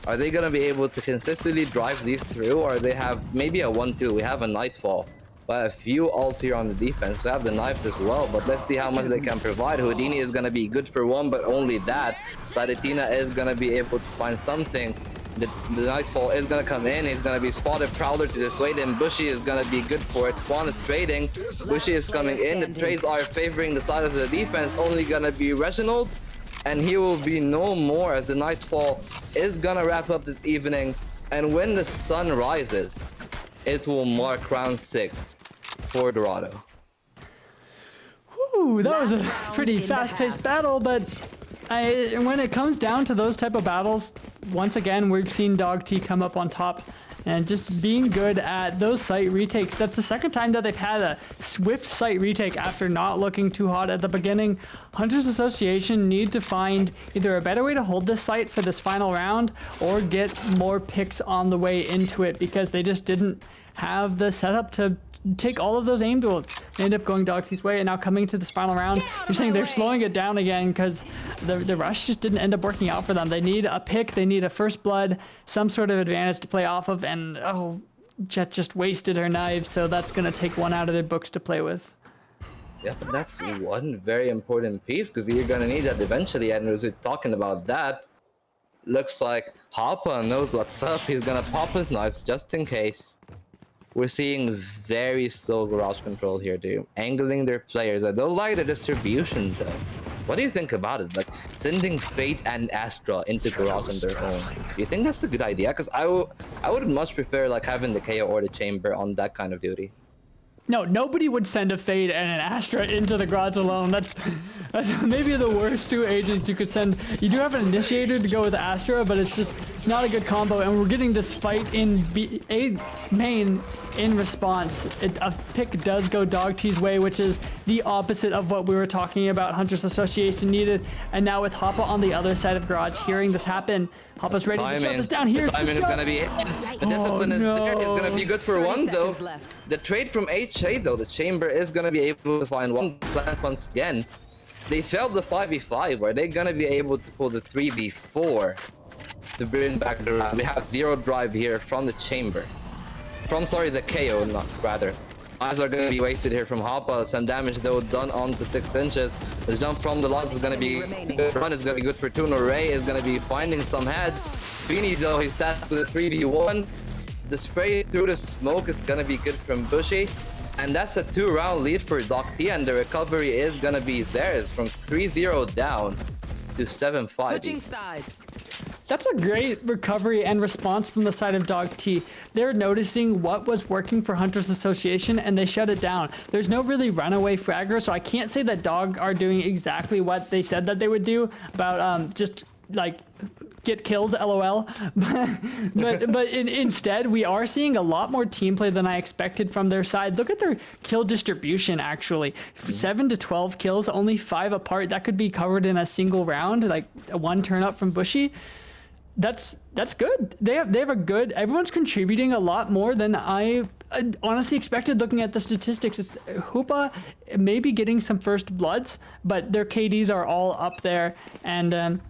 Are they gonna be able to consistently drive these through, or they have maybe a 1-2? We have a Nightfall, but a few ults here on the defense. We have the knives as well, but let's see how much they can provide. Houdini is gonna be good for one, but only that. Spadatina is gonna be able to find something. The Nightfall is gonna come in. He's gonna be spotted. Prowler to dissuade him. Bushy is gonna be good for it. Quan is trading. Bushy is coming in. The trades are favoring the side of the defense. Only gonna be Reginald, and he will be no more as the Nightfall is gonna wrap up this evening. And when the sun rises, it will mark round 6 for Dorado. Ooh, that was a pretty fast-paced battle, but when it comes down to those type of battles, once again, we've seen DOGT come up on top and just being good at those site retakes. That's the second time that they've had a swift site retake after not looking too hot at the beginning. Hunters Association need to find either a better way to hold this site for this final round or get more picks on the way into it, because they just didn't have the setup to take all of those aim duels. They end up going DOGT's way, and now coming to this final round, you're saying they're slowing it down again because the rush just didn't end up working out for them. They need a pick, they need a first blood, some sort of advantage to play off of, and oh, Jet just wasted her knife, so that's gonna take one out of their books to play with. Yeah, but that's one very important piece, because you're gonna need that eventually, and as we're talking about that, looks like Hoppa knows what's up. He's gonna pop his knives just in case. We're seeing very slow garage control here, dude. Angling their players. I don't like the distribution, though. What do you think about it? Like, sending Fate and Astra into garage on their own. Do you think that's a good idea? Because I would much prefer, like, having the KO or the Chamber on that kind of duty. No, nobody would send a Fade and an Astra into the garage alone. That's maybe the worst two agents you could send. You do have an Initiator to go with Astra, but it's not a good combo, and we're getting this fight in A main in response. A pick does go DOGT's way, which is the opposite of what we were talking about Hunters Association needed. And now with Hoppa on the other side of garage, hearing this happen, Hoppa's ready to shut this down here. The timing is gonna be the discipline is there. It's gonna be good for one though. The trade from HA though, the Chamber is gonna be able to find one plant once again. They failed the 5v5. Are they gonna be able to pull the 3v4 to bring back the round? We have zero drive here from the Chamber. The KO, not rather. Eyes are gonna be wasted here from Hoppa. Some damage though done onto 6 inches. The jump from the logs is gonna be good. Run is gonna be good for Tuno. Ray is gonna be finding some heads. Fini though, he's tasked with a 3v1. The spray through the smoke is gonna be good from Bushy. And that's a 2-round lead for DOGT, and the recovery is gonna be theirs from 3-0 down to 7-5. Switching sides. That's a great recovery and response from the side of DOGT. They're noticing what was working for Hunters Association and they shut it down. There's no really runaway fragger, so I can't say that DOG are doing exactly what they said that they would do about just like get kills, lol. but instead, we are seeing a lot more team play than I expected from their side. Look at their kill distribution, actually. 7 to 12 kills, only 5 apart. That could be covered in a single round, like a 1 turn up from Bushy. That's good. They have a good. Everyone's contributing a lot more than I honestly expected. Looking at the statistics, it's Hoopa maybe getting some first bloods, but their KDs are all up there, and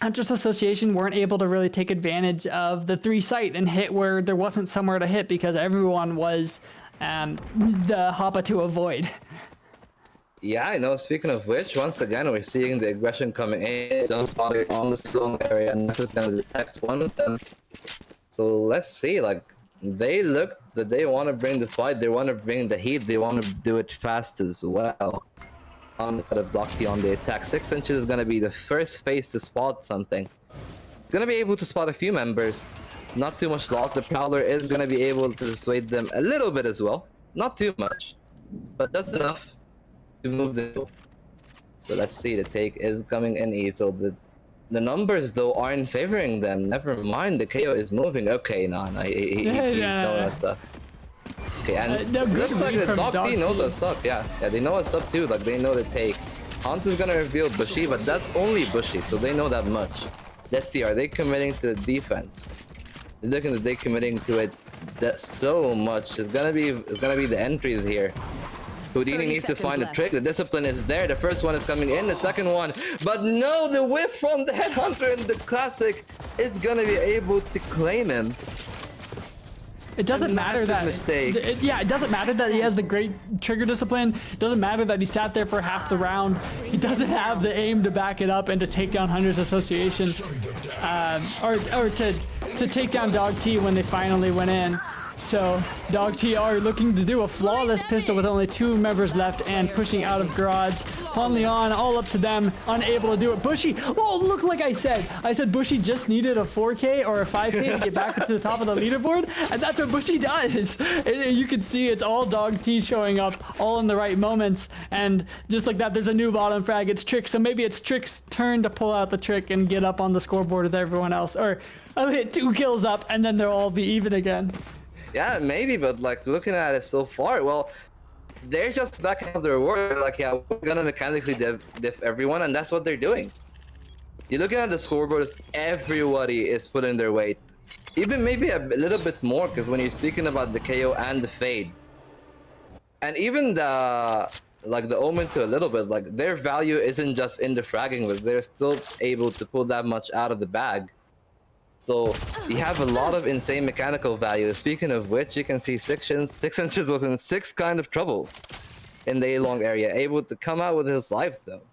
Hunters Association weren't able to really take advantage of the 3 site and hit where there wasn't somewhere to hit because everyone was the Hoppa to avoid. Yeah, I know. Speaking of which, once again, we're seeing the aggression coming in. Don't spot it on the zone area, and this is going to detect one of them. So let's see. Like they look that they want to bring the fight. They want to bring the heat. They want to do it fast as well. On the of DOGT on the attack, 6 inches is gonna be the first phase to spot something. It's gonna be able to spot a few members. Not too much loss. The Prowler is gonna be able to dissuade them a little bit as well. Not too much, but just enough to move the. So let's see. The take is coming in easy. The numbers though aren't favoring them. Never mind. The KO is moving. Okay, no, he's knowing us stuff. Okay, and looks like the DOGT knows what's up. Yeah, they know what's up too. Like they know the take. Hunt is gonna reveal Bushy, but that's only Bushy, so they know that much. Let's see. Are they committing to the defense? Looking at they committing to it that so much. It's gonna be the entries here. Houdini needs to find a trick. The discipline is there. The first one is coming in. The second one, but no, the whip from the headhunter in the classic is gonna be able to claim him. It doesn't matter that mistake. It doesn't matter that he has the great trigger discipline. It doesn't matter that he sat there for half the round. He doesn't have the aim to back it up and to take down Hunter's Association, or to take down DOGT when they finally went in. So DOGT are looking to do a flawless pistol with only 2 members left and pushing out of garage. Leon, all up to them, unable to do it. Bushy, oh look, like I said Bushy just needed a 4K or a 5K to get back to the top of the leaderboard, and that's what Bushy does. You can see it's all DOGT showing up, all in the right moments, and just like that, there's a new bottom frag. It's Trick, so maybe it's Trick's turn to pull out the trick and get up on the scoreboard with everyone else, or I'll hit 2 kills up, and then they'll all be even again. Yeah, maybe, but like looking at it so far, well, they're just backing up their word. Like, yeah, we're gonna mechanically diff everyone, and that's what they're doing. You're looking at the scoreboard, everybody is putting their weight. Even maybe a little bit more, because when you're speaking about the KO and the fade, and even the Omen to a little bit, like their value isn't just in the fragging, but they're still able to pull that much out of the bag. So you have a lot of insane mechanical value. Speaking of which, you can see 6 inches was in 6 kind of troubles in the A-long area, able to come out with his life though.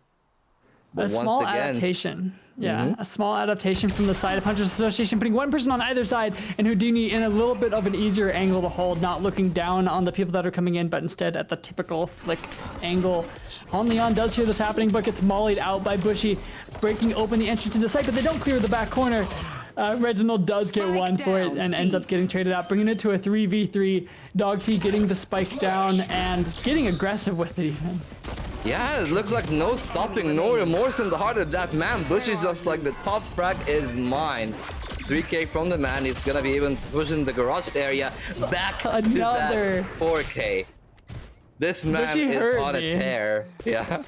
But a small adaptation. Yeah, a small adaptation from the side of Hunters Association, putting 1 person on either side, and Houdini in a little bit of an easier angle to hold, not looking down on the people that are coming in, but instead at the typical flick angle. Leon does hear this happening, but gets mollied out by Bushy, breaking open the entrance to the site, but they don't clear the back corner. Reginald does get 1 for it and ends up getting traded out, bringing it to a 3v3. DOGT getting the spike down and getting aggressive with it even. Yeah, it looks like no stopping, no remorse in the heart of that man. Bush is just like, the top frag is mine. 3K from the man. He's gonna be even pushing the garage area back to that 4K. This man is on a tear. Yeah.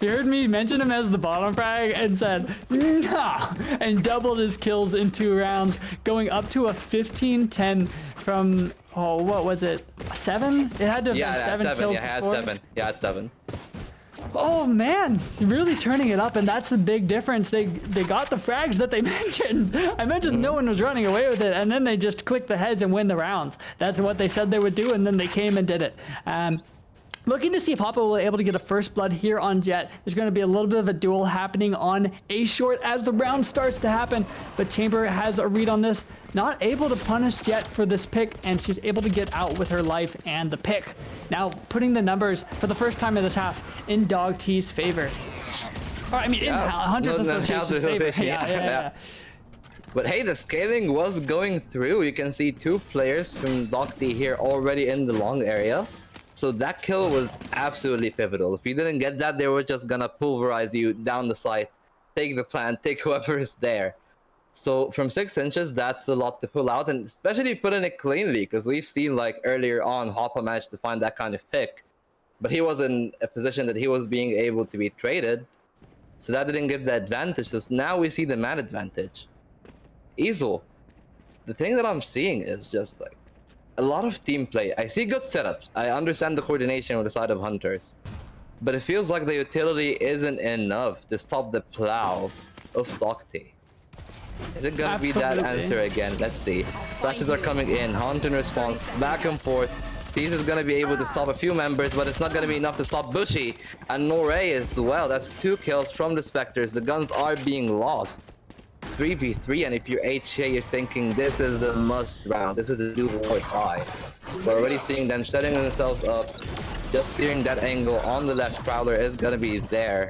You heard me mention him as the bottom frag and said, nah, and doubled his kills in 2 rounds, going up to a 15-10 from, oh, what was it, 7? It had to have been 7 kills. Yeah, it had 7. Yeah, it had 7. Oh man, really turning it up, and that's the big difference. They got the frags that they mentioned. I mentioned no one was running away with it, and then they just click the heads and win the rounds. That's what they said they would do, and then they came and did it. Looking to see if Hoppa will be able to get a first blood here on Jet. There's going to be a little bit of a duel happening on A short as the round starts to happen, but Chamber has a read on this. Not able to punish Jet for this pick, and she's able to get out with her life and the pick. Now putting the numbers for the first time in this half in DOGT's favor. Or I mean, in Hunters Association's favor. Yeah. But hey, the scaling was going through. You can see 2 players from DOGT here already in the long area. So that kill was absolutely pivotal. If you didn't get that, they were just gonna pulverize you down the site, take the plant, take whoever is there. So from 6 inches, that's a lot to pull out, and especially putting it cleanly, because we've seen like earlier on, Hoppa managed to find that kind of pick, but he was in a position that he was being able to be traded, so that didn't give the advantage. So now we see the man advantage. Easel, the thing that I'm seeing is just like a lot of team play. I see good setups. I understand the coordination on the side of Hunters, but it feels like the utility isn't enough to stop the plow of DOGT. Is it gonna be that answer again? Let's see. Flashes are coming in. Hunter in response, back and forth. These is gonna be able to stop a few members, but it's not gonna be enough to stop Bushy and Norey as well. That's 2 kills from the Spectres. The guns are being lost. 3v3, and if you're HA, you're thinking this is the must round. This is a do or die. We're already seeing them setting themselves up. Just steering that angle on the left. Prowler is gonna be there.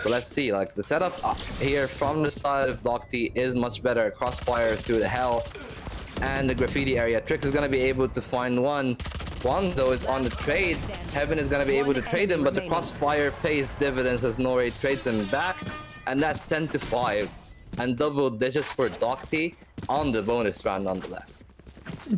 So let's see, like the setup here from the side of DOGT is much better. Crossfire through the hell and the graffiti area. Trix is gonna be able to find one. One though is on the trade. Heaven is gonna be able to trade him, but the crossfire pays dividends as Norway trades him back, and that's 10-5 and double digits for DOGT on the bonus round nonetheless.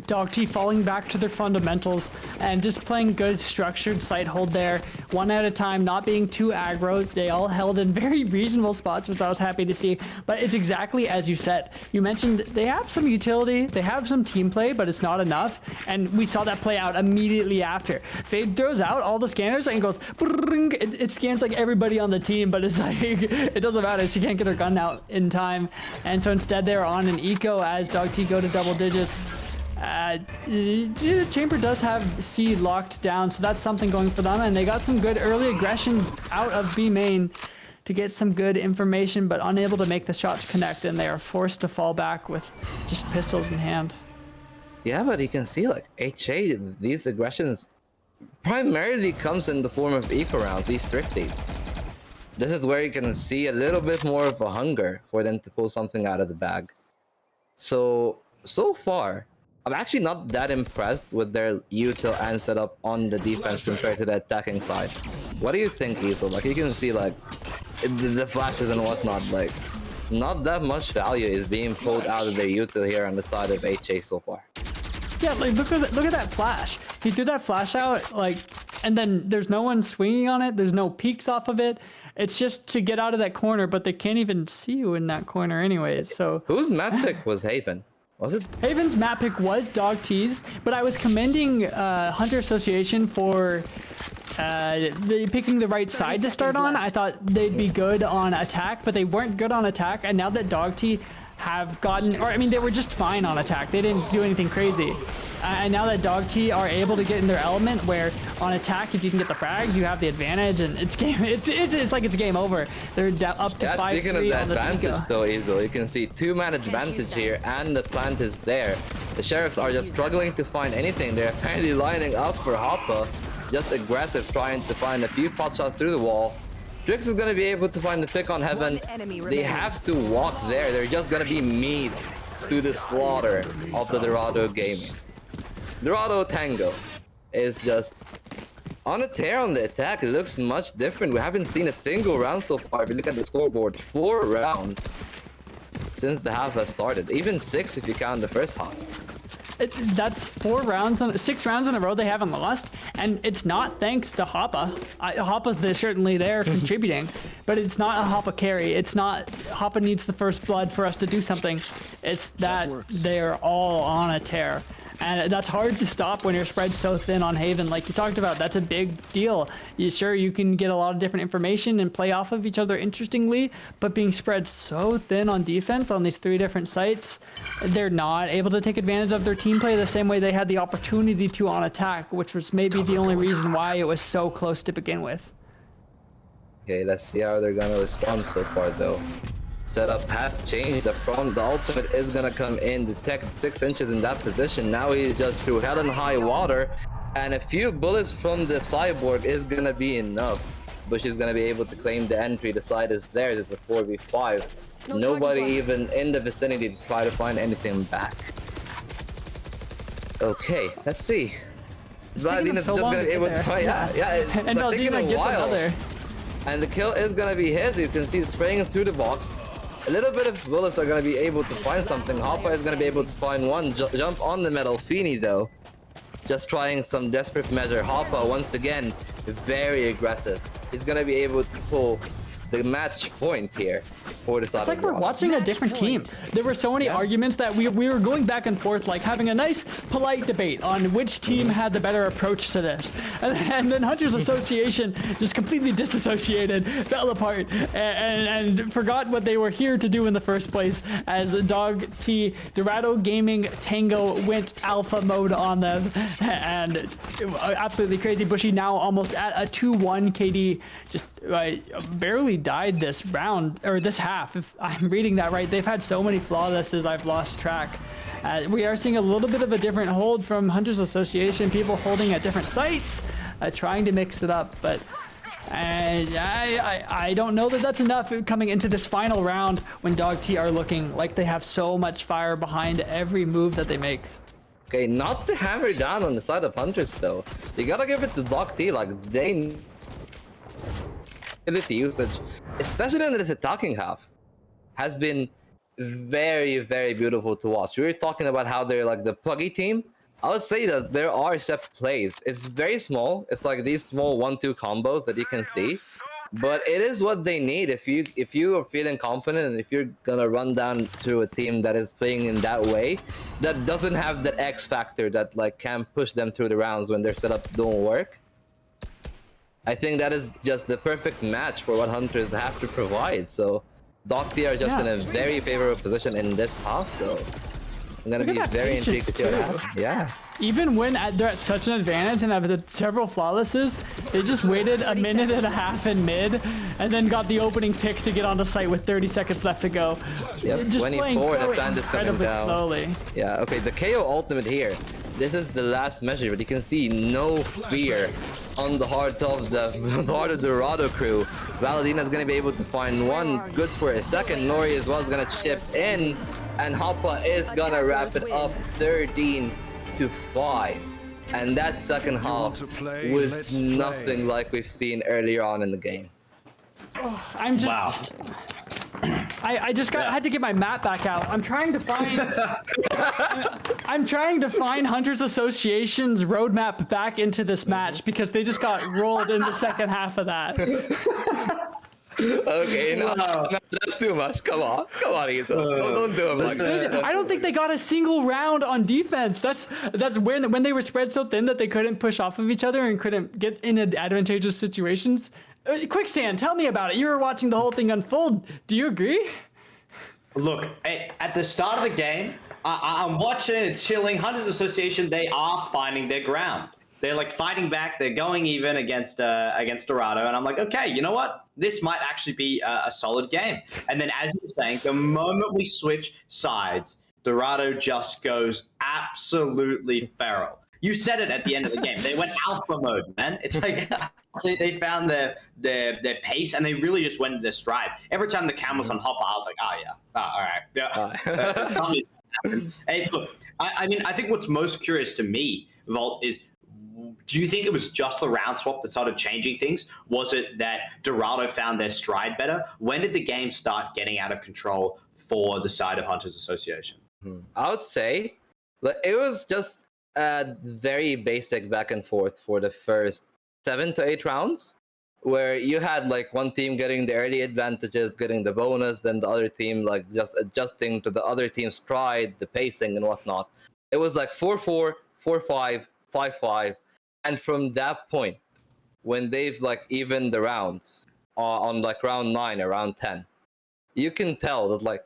DOGT falling back to their fundamentals and just playing good structured site hold there, one at a time, not being too aggro. They all held in very reasonable spots, which I was happy to see. But it's exactly as you said. You mentioned they have some utility, they have some team play, but it's not enough. And we saw that play out immediately after. Fade throws out all the scanners and goes, it scans like everybody on the team, but it's like, it doesn't matter. She can't get her gun out in time. And so instead they're on an eco as DOGT go to double digits. Chamber does have C locked down, so that's something going for them, and they got some good early aggression out of B main to get some good information, but unable to make the shots connect, and they are forced to fall back with just pistols in hand. Yeah, but you can see like HA, these aggressions primarily comes in the form of eco rounds, these thrifties. This is where you can see a little bit more of a hunger for them to pull something out of the bag. So far, I'm actually not that impressed with their util and setup on the defense compared to the attacking side. What do you think, Easel? Like, you can see like the flashes and whatnot, like not that much value is being pulled out of their util here on the side of HA so far. Yeah, like look at that flash. He threw that flash out, like, and then there's no one swinging on it. There's no peeks off of it. It's just to get out of that corner, but they can't even see you in that corner anyways. So whose map pick was Haven? Was it? Haven's map pick was DOGT's, but I was commending Hunter Association for picking the right side to start on. I thought they'd be good on attack, but they weren't good on attack, and now that DOGT have gotten, or I mean, they were just fine on attack. They didn't do anything crazy. And now that DOGT are able to get in their element, where on attack, if you can get the frags, you have the advantage, and it's game. It's like it's game over. They're up to 5-3 speaking of the advantage, though, Easel, you can see 2-man advantage here, and the plant is there. The sheriffs are just struggling to find anything. They're apparently lining up for Hoppa, just aggressive, trying to find a few pot shots through the wall. Drix is going to be able to find the pick on Heaven. They have to walk there. They're just going to be meat to the slaughter of the Dorado Gaming. Dorado Tango is just on a tear on the attack. It looks much different. We haven't seen a single round so far. If you look at the scoreboard, 4 rounds since the half has started. Even 6 if you count the first half. That's 6 rounds in a row they haven't lost, and it's not thanks to Hoppa. Hoppa's certainly there contributing, but it's not a Hoppa carry. It's not Hoppa needs the first blood for us to do something. It's that they're all on a tear. And that's hard to stop when you're spread so thin on Haven, like you talked about. That's a big deal. You can get a lot of different information and play off of each other interestingly, but being spread so thin on defense on these 3 different sites, they're not able to take advantage of their team play the same way they had the opportunity to on attack, which was maybe the only reason why it was so close to begin with. Okay, let's see how they're gonna respond so far, though. Setup has changed. The ultimate is gonna come in, detect 6 inches in that position. Now he's just through hell and high water, and a few bullets from the cyborg is gonna be enough. Bush is gonna be able to claim the entry. The side is theirs. It's a 4v5. Nobody even in the vicinity to try to find anything back. Okay, let's see. Valdina's just gonna be able to find. And Valdina gets another. And the kill is gonna be his. You can see spraying through the box. A little bit of bullets are going to be able to find something. Hoppa is going to be able to find one. Jump on the metal. Feeny, though, just trying some desperate measure. Hoppa, once again, very aggressive. He's going to be able to pull the match point here for the side. It's like we're watching a different team. There were so many arguments that we were going back and forth, like having a nice, polite debate on which team had the better approach to this. And then Hunters Association just completely disassociated, fell apart, and forgot what they were here to do in the first place, as DOGT, Dorado Gaming Tango went alpha mode on them. And absolutely crazy. Bushy now almost at a 2-1 KD, just barely died this round, or this half, if I'm reading that right. They've had so many flawlesses, I've lost track. We are seeing a little bit of a different hold from Hunters Association, people holding at different sites, trying to mix it up, but I don't know that that's enough coming into this final round when DOGT are looking like they have so much fire behind every move that they make. Okay, not to hammer down on the side of Hunters though. You gotta give it to DOGT, like they ability usage, especially in this attacking half, has been very, very beautiful to watch. We were talking about how they're like the puggy team. I would say that there are set plays. It's very small. It's like these small 1-2 combos that you can see, but it is what they need. If you are feeling confident and if you're gonna run down to a team that is playing in that way, that doesn't have that X factor that like can push them through the rounds when their setup don't work, I think that is just the perfect match for what Hunters have to provide. So DOGT are just in a very favorable position in this half, so I'm gonna be very intrigued to see what happens. Yeah. Even when they're at such an advantage and have several flawlesses, they just waited a minute and a half in mid and then got the opening pick to get onto site with 30 seconds left to go. Yep, just 24, so the time is coming down. Slowly. Yeah, okay, the KO ultimate here. This is the last measure, but you can see no fear on the heart of the Dorado crew. Valentina is gonna be able to find one good for a second. Nori as well is gonna chip in, and Hoppa is gonna wrap it up 13-5. And that second half was nothing like we've seen earlier on in the game. Oh, I'm just... I just had to get my map back out. I'm trying to find I'm trying to find Hunters Association's roadmap back into this match because they just got rolled in the second half of that. Okay, no, that's too much. Come on, Isa. Don't do it like that. I don't think they got a single round on defense. That's when they were spread so thin that they couldn't push off of each other and couldn't get in advantageous situations. Quicksand, tell me about it. You were watching the whole thing unfold. Do you agree? Look, at the start of the game, I'm watching, it's chilling. Hunters Association, they are finding their ground. They're like fighting back. They're going even against Dorado, and I'm like, okay, you know what? This might actually be a solid game. And then, as you're saying, the moment we switch sides, Dorado just goes absolutely feral. You said it at the end of the game. They went alpha mode, man. It's like they found their pace, and they really just went into their stride. Every time the camera was on Hopper, I was like, oh yeah, all right, yeah. Something's happened. Hey, look, I mean, I think what's most curious to me, Volt, is, do you think it was just the round swap that started changing things? Was it that Dorado found their stride better? When did the game start getting out of control for the side of Hunters Association? I would say it was just a very basic back and forth for the first 7 to 8 rounds, where you had like one team getting the early advantages, getting the bonus, then the other team like just adjusting to the other team's stride, the pacing and whatnot. It was like 4-4, 4-5, 5-5. And from that point, when they've like evened the rounds on like round 9 or round 10, you can tell that like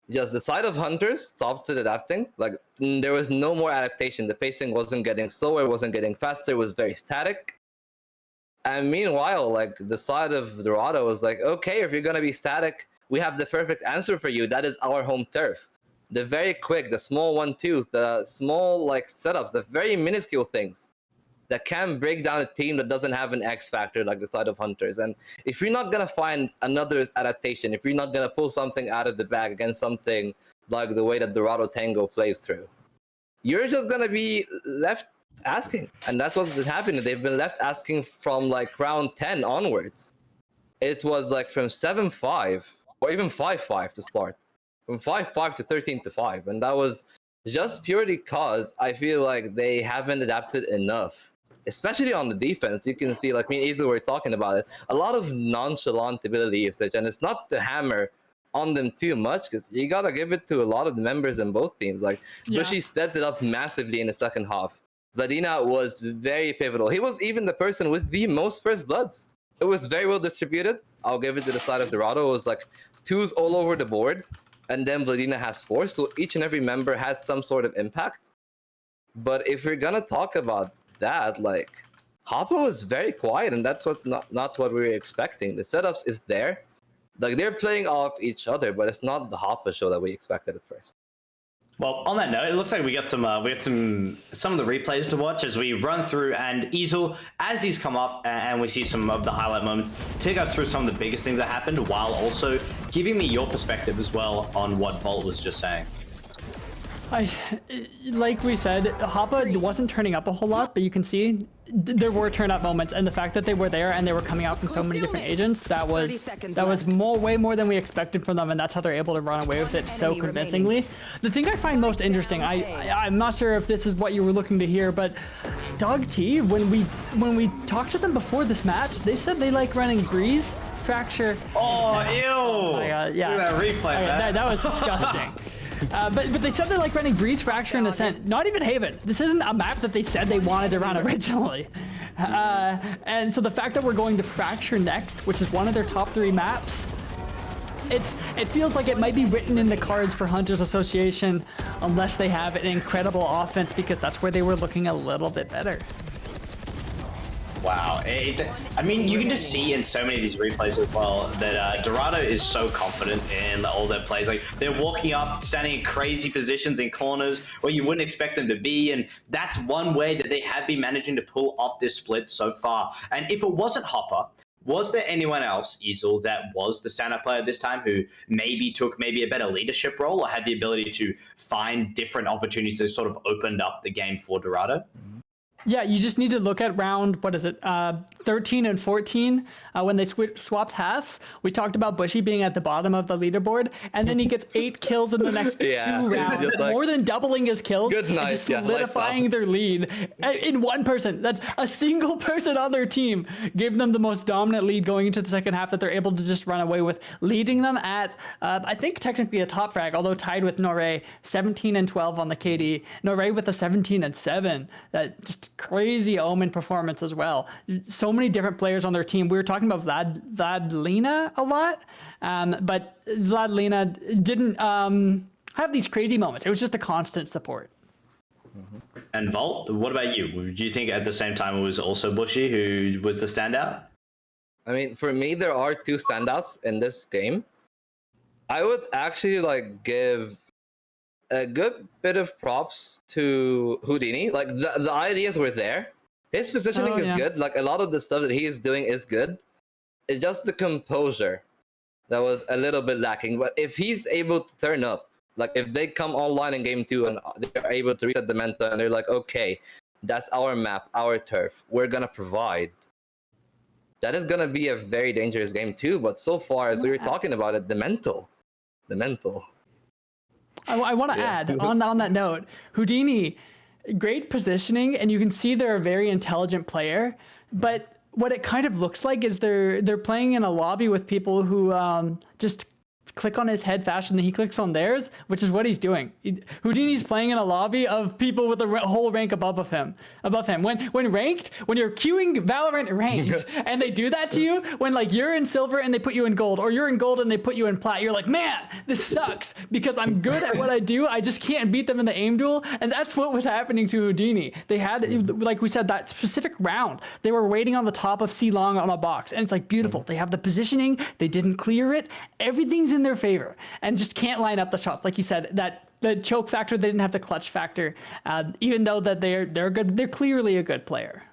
just the side of Hunters stopped adapting. Like there was no more adaptation. The pacing wasn't getting slower, it wasn't getting faster, it was very static. And meanwhile, like the side of Dorado was like, okay, if you're gonna be static, we have the perfect answer for you. That is our home turf. The very quick, the small 1-2s, the small like setups, the very minuscule things that can break down a team that doesn't have an X factor like the side of Hunters. And if you're not gonna find another adaptation, if you're not gonna pull something out of the bag against something like the way that Dorado Tango plays through, you're just gonna be left asking. And that's what's been happening. They've been left asking from like round 10 onwards. It was like from 7-5 or even 5-5 to start. From 5-5 to 13-5. And that was just purely because I feel like they haven't adapted enough. Especially on the defense, you can see, like me and Ethan were talking about it, a lot of nonchalant ability usage, and it's not to hammer on them too much, because you gotta give it to a lot of the members in both teams. Like, Bushy stepped it up massively in the second half. Vladina was very pivotal. He was even the person with the most first bloods. It was very well distributed. I'll give it to the side of Dorado. It was like 2s all over the board, and then Vladina has 4, so each and every member had some sort of impact. But if we're gonna talk about that, like, Hoppa was very quiet, and that's what not what we were expecting. The setups is there, like they're playing off each other, but it's not the Hoppa show that we expected at first. Well, on that note, it looks like we got some of the replays to watch as we run through. And Easel, as he's come up and we see some of the highlight moments, take us through some of the biggest things that happened, while also giving me your perspective as well on what Volt was just saying. Like we said, Hoppa wasn't turning up a whole lot, but you can see there were turn up moments, and the fact that they were there and they were coming out from so many different agents, that was way more than we expected from them, and that's how they're able to run away with it so convincingly. The thing I find most interesting, I'm not sure if this is what you were looking to hear, but DOGT, when we talked to them before this match, they said they like running Breeze, Fracture. Oh, ew! Oh my God, yeah. Look at that replay, man. That was disgusting. But they said they like running Breeze, Fracture, and Ascent. Not even Haven. This isn't a map that they said they wanted to run originally. And so the fact that we're going to Fracture next, which is one of their top 3 maps, it feels like it might be written in the cards for Hunters Association, unless they have an incredible offense, because that's where they were looking a little bit better. Wow. I mean, you can just see in so many of these replays as well that Dorado is so confident in all their plays. Like, they're walking up, standing in crazy positions in corners where you wouldn't expect them to be, and that's one way that they have been managing to pull off this split so far. And if it wasn't Hoppa, was there anyone else, Easel, that was the stand-up player this time who maybe took a better leadership role or had the ability to find different opportunities that sort of opened up the game for Dorado? Yeah, you just need to look at round, 13 and 14, when they swapped halves. We talked about Bushy being at the bottom of the leaderboard, and then he gets 8 kills in the next 2 rounds, like, more than doubling his kills, and just solidifying their lead in one person. That's a single person on their team gave them the most dominant lead going into the second half that they're able to just run away with, leading them at, I think technically a top frag, although tied with Noré, 17 and 12 on the KD. Noré with a 17 and 7. That just crazy Omen performance as well. So many different players on their team. We were talking about Vlad Lena a lot, but Vlad Lena didn't have these crazy moments. It was just a constant support. And Volt, what about you? Do you think at the same time it was also Bushy who was the standout? I mean, for me, there are 2 standouts in this game. I would actually give a good bit of props to Houdini. Like, the ideas were there. His positioning is good. Like, a lot of the stuff that he is doing is good. It's just the composure that was a little bit lacking. But if he's able to turn up, like if they come online in game 2 and they're able to reset the meta and they're like, okay, that's our map, our turf, we're gonna provide. That is gonna be a very dangerous game too. But so far, as we were talking about it, the mental. I want to add on that note, Houdini, great positioning, and you can see they're a very intelligent player. But what it kind of looks like is they're playing in a lobby with people who just click on his head faster than he clicks on theirs, which is what he's doing. Houdini's playing in a lobby of people with a whole rank above him. When ranked, when you're queuing Valorant ranked, and they do that to you, when like you're in silver and they put you in gold, or you're in gold and they put you in plat, you're like, man, this sucks because I'm good at what I do. I just can't beat them in the aim duel, and that's what was happening to Houdini. They had, like we said, that specific round. They were waiting on the top of C long on a box, and it's like beautiful. They have the positioning. They didn't clear it. Everything's in their favor, and just can't line up the shots. Like you said, that the choke factor, they didn't have the clutch factor, even though that they're good. They're clearly a good player.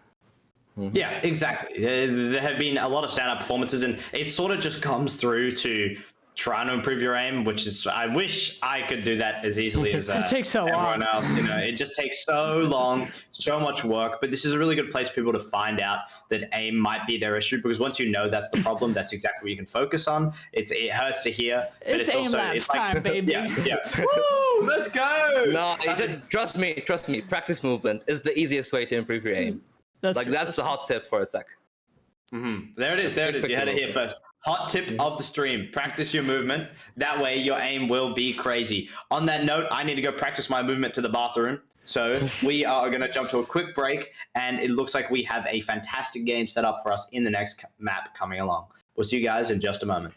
Yeah, exactly. There have been a lot of stand-up performances, and it sort of just comes through to trying to improve your aim, which is, I wish I could do that as easily as it takes so everyone long. else. It just takes so long, so much work. But this is a really good place for people to find out that aim might be their issue, because once you know that's the problem, that's exactly what you can focus on. It hurts to hear, but it's aim also labs time, baby. Yeah. Woo! Let's go. No, trust me. Practice movement is the easiest way to improve your aim. That's the hot tip for a sec. There it is. You had it here first. Hot tip of the stream. Practice your movement. That way your aim will be crazy. On that note, I need to go practice my movement to the bathroom. So we are going to jump to a quick break, and it looks like we have a fantastic game set up for us in the next map coming along. We'll see you guys in just a moment.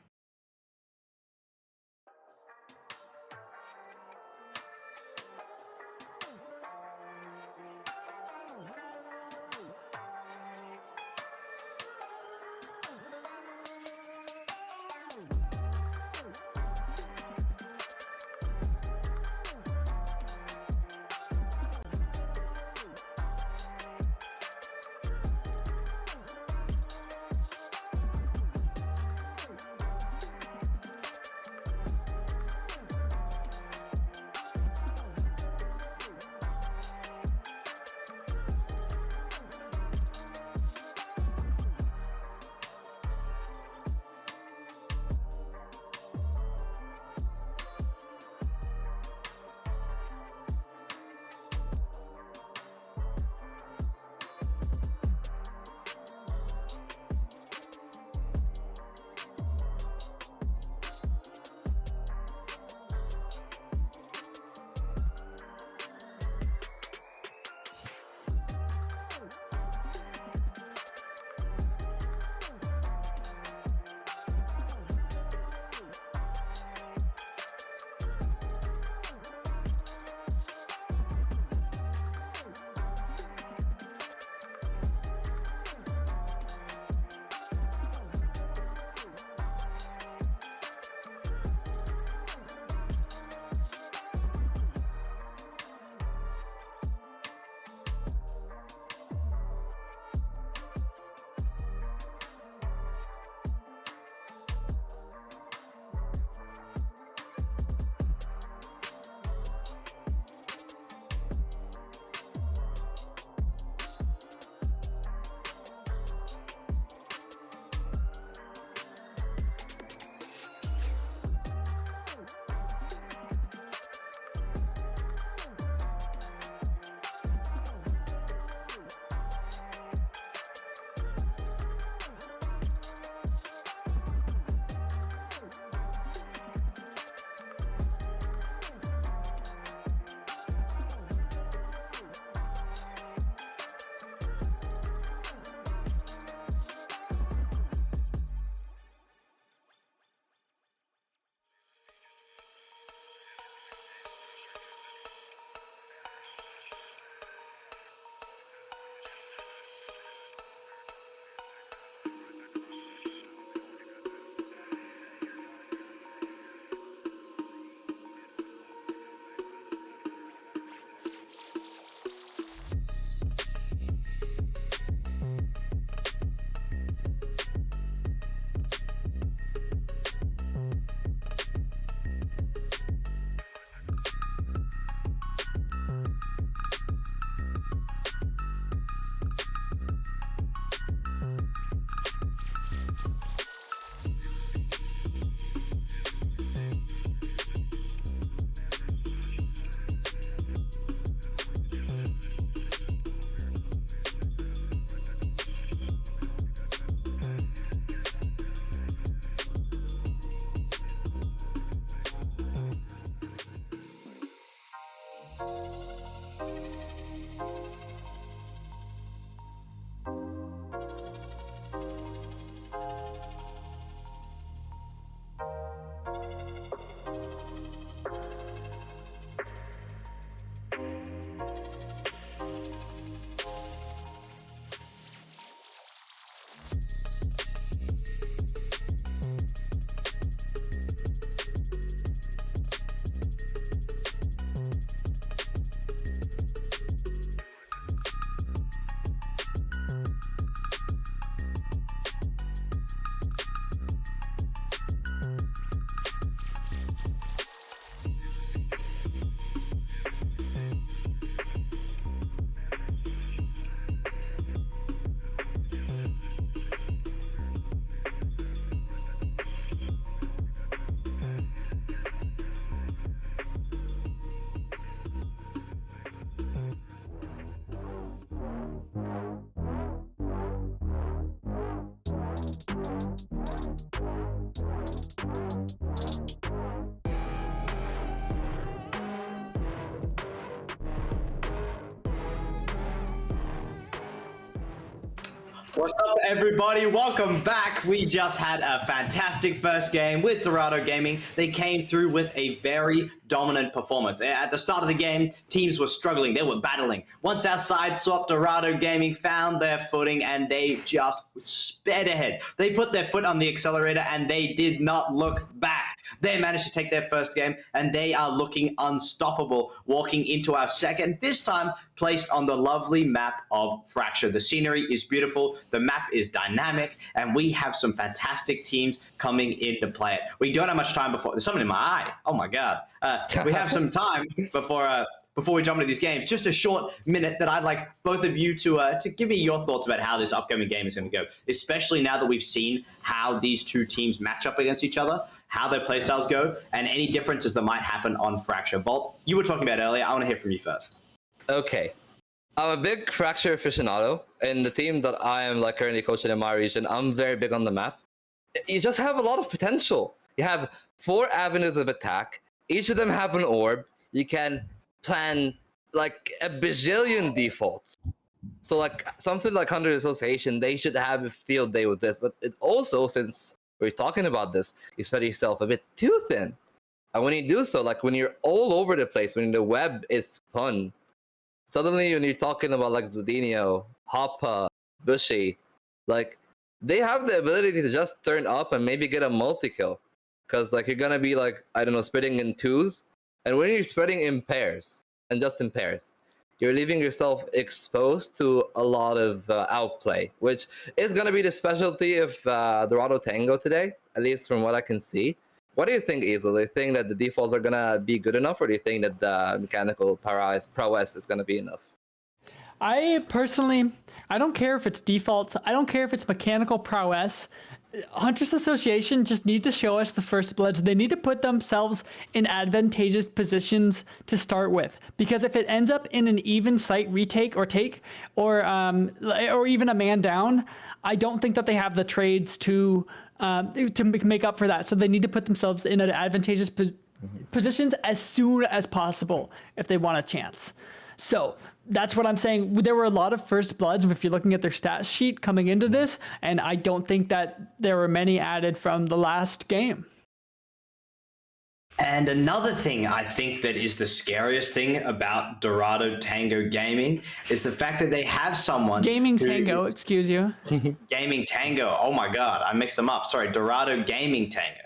What's up, everybody? Welcome back. We just had a fantastic first game with Dorado Gaming. They came through with a very dominant performance. At the start of the game, teams were struggling. They were battling. Once our side swapped, Dorado Gaming found their footing and they just sped ahead. They put their foot on the accelerator and they did not look back. They managed to take their first game and they are looking unstoppable, walking into our second, this time placed on the lovely map of Fracture. The scenery is beautiful, the map is dynamic, and we have some fantastic teams coming in to play it. We don't have much time before, there's something in my eye, oh my god. We have some time before we jump into these games. Just a short minute that I'd like both of you to give me your thoughts about how this upcoming game is going to go, especially now that we've seen how these two teams match up against each other, how their playstyles go, and any differences that might happen on Fracture. Volt, you were talking about earlier. I want to hear from you first. Okay. I'm a big Fracture aficionado. In the team that I am currently coaching in my region, I'm very big on the map. You just have a lot of potential. You have 4 avenues of attack. Each of them have an orb. You can plan a bajillion defaults. So something like Hunter Association, they should have a field day with this. But it also, since we're talking about this, you spread yourself a bit too thin. And when you do so, when you're all over the place, when the web is spun, suddenly when you're talking about Vladinho, Hoppa, Bushy, they have the ability to just turn up and maybe get a multi-kill. Because you're gonna be I don't know, spreading in 2s. And when you're spreading in pairs, and just in pairs, you're leaving yourself exposed to a lot of outplay, which is gonna be the specialty of Dorado Tango today, at least from what I can see. What do you think, Easel? Do you think that the defaults are gonna be good enough, or do you think that the mechanical prowess is gonna be enough? I personally, I don't care if it's defaults. I don't care if it's mechanical prowess. Hunters Association just need to show us the first bloods. They need to put themselves in advantageous positions to start with, because if it ends up in an even site retake or take, or even a man down, I don't think that they have the trades to make up for that. So they need to put themselves in an advantageous positions as soon as possible if they want a chance. So that's what I'm saying. There were a lot of first bloods if you're looking at their stats sheet coming into this, and I don't think that there were many added from the last game. And another thing I think that is the scariest thing about Dorado Tango Gaming is the fact that they have someone... Gaming Tango, excuse you. Gaming Tango, oh my god, I mixed them up. Sorry, Dorado Gaming Tango.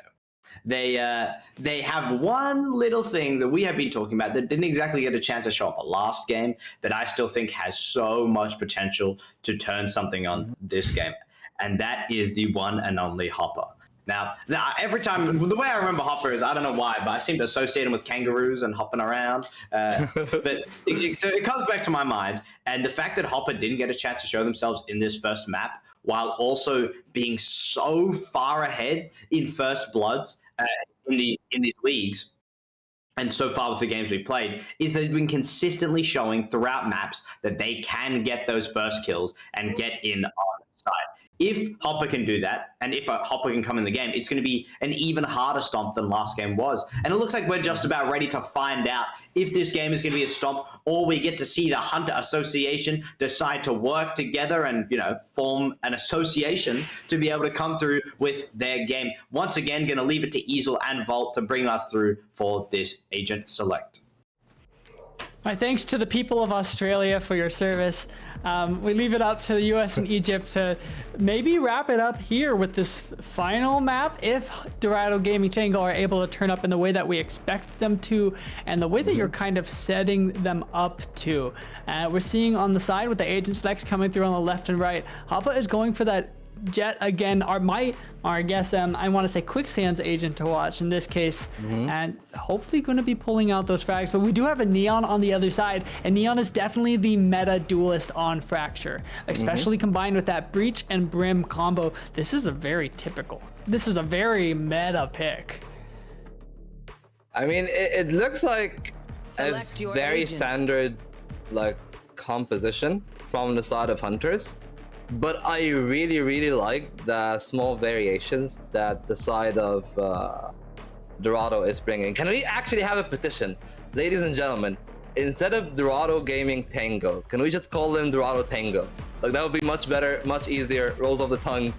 They have one little thing that we have been talking about that didn't exactly get a chance to show up last game that I still think has so much potential to turn something on this game. And that is the one and only Hopper. Now, every time, the way I remember Hopper is, I don't know why, but I seem to associate him with kangaroos and hopping around. But so it comes back to my mind. And the fact that Hopper didn't get a chance to show themselves in this first map, while also being so far ahead in first bloods in these leagues, and so far with the games we've played, is they've been consistently showing throughout maps that they can get those first kills and get in on side. If Hopper can do that, and if Hopper can come in the game, it's going to be an even harder stomp than last game was. And it looks like we're just about ready to find out if this game is going to be a stomp, or we get to see the Hunter Association decide to work together and, form an association to be able to come through with their game. Once again, going to leave it to Easel and Volt to bring us through for this Agent Select. My thanks to the people of Australia for your service. We leave it up to the US and Egypt to maybe wrap it up here with this final map if Dorado Gaming Tango are able to turn up in the way that we expect them to, and the way that you're kind of setting them up to. We're seeing on the side with the Agent Selects coming through on the left and right. Hoppa is going for that Jet again, I guess I want to say Quicksand's agent to watch in this case, and hopefully going to be pulling out those frags. But we do have a Neon on the other side, and Neon is definitely the meta duelist on Fracture, especially combined with that Breach and Brim combo. This is a very meta pick. I mean, it looks like a very standard composition from the side of Hunters. But I really like the small variations that the side of Dorado is bringing. Can we actually have a petition? Ladies and gentlemen, instead of Dorado Gaming Tango, can we just call them Dorado Tango? Like, that would be much better, much easier, rolls off the tongue.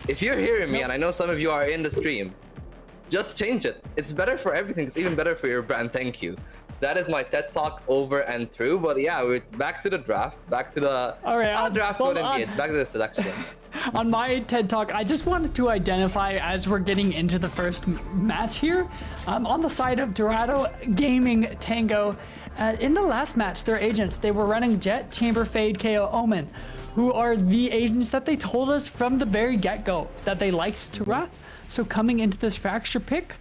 If you're hearing me, and I know some of you are in the stream, just change it. It's better for everything. It's even better for your brand. Thank you. That is my TED Talk over and through. But yeah, we're back to the draft. Back to the draft. Back to the selection. On my TED Talk, I just wanted to identify, as we're getting into the first match here, on the side of Dorado Gaming Tango, in the last match, their agents, they were running Jet, Chamber, Fade, KO, Omen, who are the agents that they told us from the very get-go that they liked to run. So coming into this Fracture pick,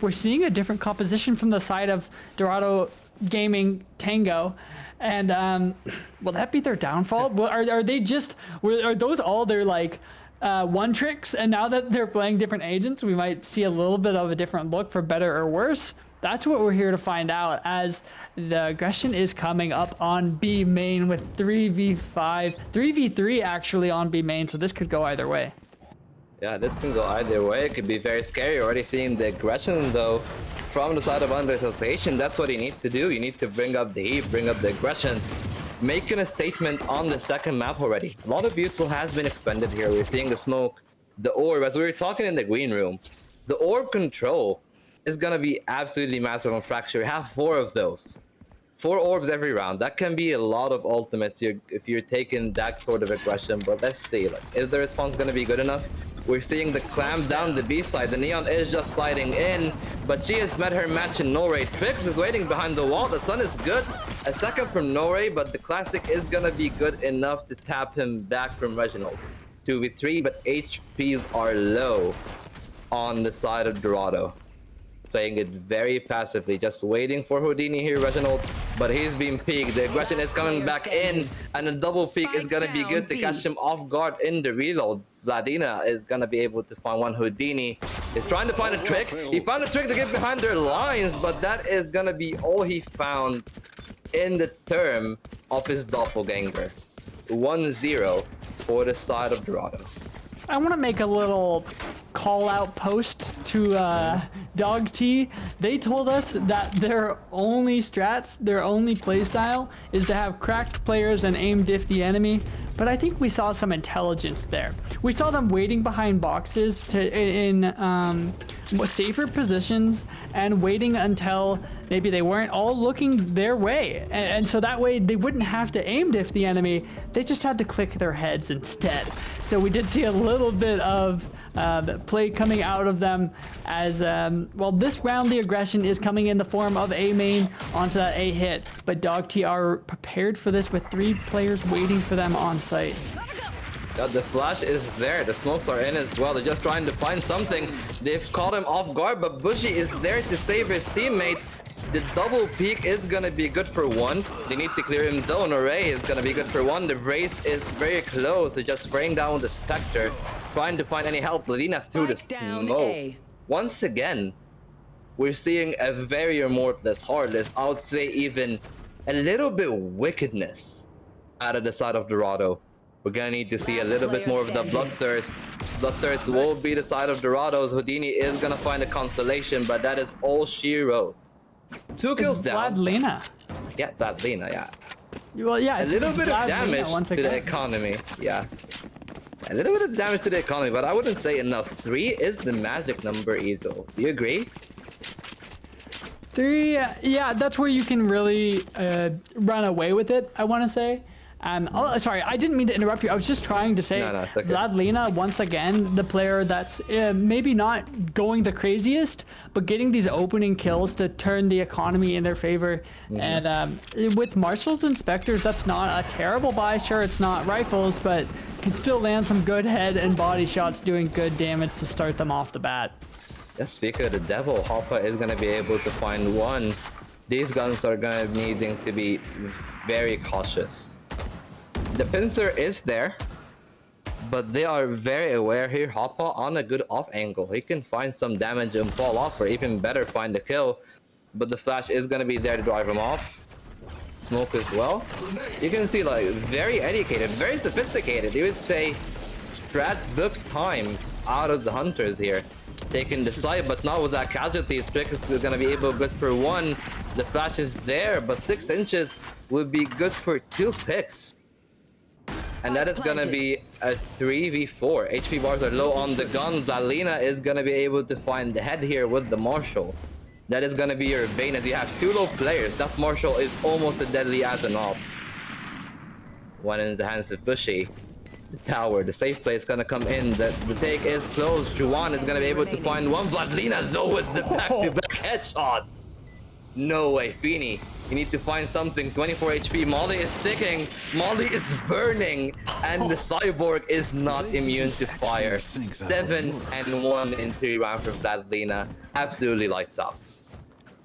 we're seeing a different composition from the side of Dorado Gaming Tango. And will that be their downfall? Well, are they just, are those all their like one tricks? And now that they're playing different agents, we might see a little bit of a different look, for better or worse. That's what we're here to find out, as the aggression is coming up on B main with 3v5, 3v3 actually on B main. So this could go either way. Yeah, this can go either way. It could be very scary. Already seeing the aggression though from the side of Under Association. That's what you need to do. You need to bring up the heat, bring up the aggression, making a statement on the second map already. A lot of Beautiful has been expended here. We're seeing the smoke, the orb, as we were talking in the green room. The orb control is gonna be absolutely massive on Fracture. We have 4 of those. 4 orbs every round. That can be a lot of ultimates if you're taking that sort of aggression. But let's see, like, is the response gonna be good enough? We're seeing the clamp down the B side. The Neon is just sliding in, but she has met her match in Norway. Trix is waiting behind the wall. The Sun is good. A second from Norway, but the Classic is gonna be good enough to tap him back from Reginald. 2v3, but HPs are low on the side of Dorado. Playing it very passively, just waiting for Houdini here, Reginald, but he's being peeked. The aggression is coming back in, and a double peek is gonna be good to catch him off guard in the reload. Vladina is gonna be able to find one. Houdini is trying to find a trick. He found a trick to get behind their lines, but that is gonna be all he found in the term of his doppelganger. 1-0 for the side of Dorado. I want to make a little call out post to DOGT. They told us that their only strats, their only playstyle is to have cracked players and aim diff the enemy. But I think we saw some intelligence there. We saw them waiting behind boxes in safer positions and waiting until maybe they weren't all looking their way. And so that way they wouldn't have to aim diff the enemy. They just had to click their heads instead. So we did see a little bit of play coming out of them as, well, this round the aggression is coming in the form of A main onto that A hit. But DOGT are prepared for this with 3 players waiting for them on site. Yeah, the flash is there. The smokes are in as well. They're just trying to find something. They've caught him off guard, but Bushi is there to save his teammate. The double peek is gonna be good for 1. They need to clear him though. Array is gonna be good for 1. The brace is very close. They're just spraying down with the Spectre, trying to find any help. Ladina through the smoke. Once again, we're seeing a very remorseless, heartless, I would say even a little bit wickedness out of the side of Dorado. We're gonna need to see a little bit more of the bloodthirst. Bloodthirst will be the side of Dorado's. Houdini is gonna find a consolation, but that is all she wrote. 2 kills down. Vladlina. Yeah, Vladlina, yeah. Well, yeah, a little bit of damage to the economy. Yeah. A little bit of damage to the economy, but I wouldn't say enough. 3 is the magic number, Ezel. Do you agree? 3, yeah, that's where you can really run away with it, I want to say. Oh, sorry, I didn't mean to interrupt you. I was just trying to say, no, it's okay. Vladlina, once again, the player that's maybe not going the craziest, but getting these opening kills to turn the economy in their favor. And with Marshals and Spectres, that's not a terrible buy. Sure, it's not rifles, but can still land some good head and body shots doing good damage to start them off the bat. Yes, speaking of the devil, Hoppa is going to be able to find 1. These guns are going to be needing to be very cautious. The pincer is there, but they are very aware here. Hoppa on a good off angle. He can find some damage and fall off, or even better, find the kill. But the flash is going to be there to drive him off. Smoke as well. You can see, like, very educated, very sophisticated. You would say strat book time out of the hunters here. Taking the side, but not with that casualty. Strick is going to be able good for 1. The flash is there, but 6 inches would be good for 2 picks. And that is gonna be a 3v4. HP bars are low on the gun. Vladlina is gonna be able to find the head here with the Marshall. That is gonna be your bane as you have 2 low players. That Marshall is almost as deadly as an op. One in the hands of Bushy. The tower, the safe play is gonna come in. The take is closed. Juwan is gonna be able to find one. Vladlina though with the back-to-back headshots. No way, Feeny. You need to find something. 24 HP. Molly is ticking. Molly is burning. And the Cyborg is not immune to fire. 7-1 in 3 rounds for Vladlina. Absolutely lights out.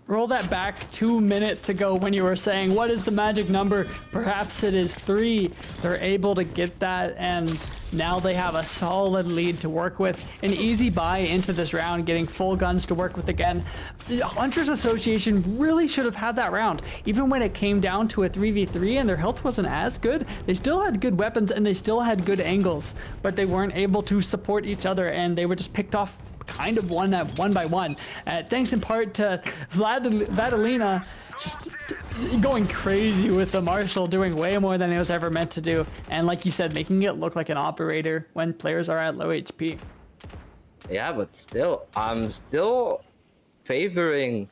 Roll that back 2 minutes ago when you were saying, what is the magic number? Perhaps it is 3. They're able to get that, and now they have a solid lead to work with. An easy buy into this round, getting full guns to work with again. The Hunters Association really should have had that round. Even when it came down to a 3v3 and their health wasn't as good, they still had good weapons and they still had good angles, but they weren't able to support each other, and they were just picked off kind of one by one. Thanks in part to Vladlina just going crazy with the Marshall, doing way more than it was ever meant to do. And like you said, making it look like an operator when players are at low HP. Yeah, but still, I'm still favoring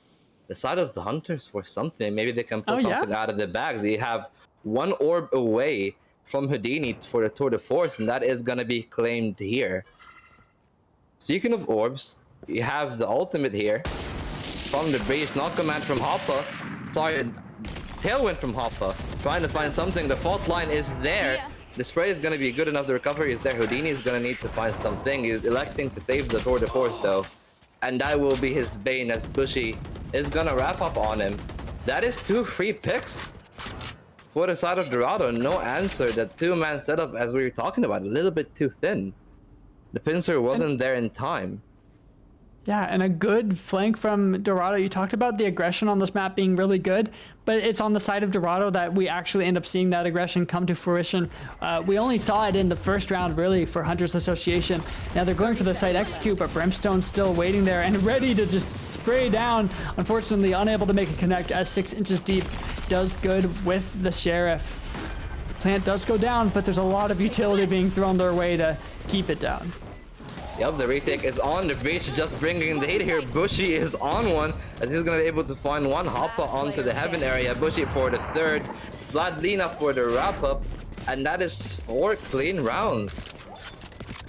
the side of the Hunters for something. Maybe they can pull something out of the bags. They have 1 orb away from Houdini for the Tour de Force, and that is going to be claimed here. Speaking of orbs, you have the ultimate here from the breach. Knock command from Hoppa. Sorry, tailwind from Hoppa. Trying to find something. The fault line is there. The spray is going to be good enough. The recovery is there. Houdini is going to need to find something. He's electing to save the Tour de Force though. And that will be his bane as Bushy is going to wrap up on him. That is 2 free picks for the side of Dorado. No answer. That 2-man setup, as we were talking about, a little bit too thin. The pincer wasn't there in time. Yeah, and a good flank from Dorado. You talked about the aggression on this map being really good, but it's on the side of Dorado that we actually end up seeing that aggression come to fruition. We only saw it in the first round, really, for Hunters Association. Now they're going for the site execute, but Brimstone's still waiting there and ready to just spray down. Unfortunately, unable to make a connect as 6 inches deep does good with the Sheriff. The plant does go down, but there's a lot of utility being thrown their way to keep it down. Yep, the retake is on. The breach just bringing the hit here. Bushy is on one, and he's gonna be able to find one. Hoppa onto the heaven area. Bushy for the 3rd. Vladlina for the wrap-up. And that is 4 clean rounds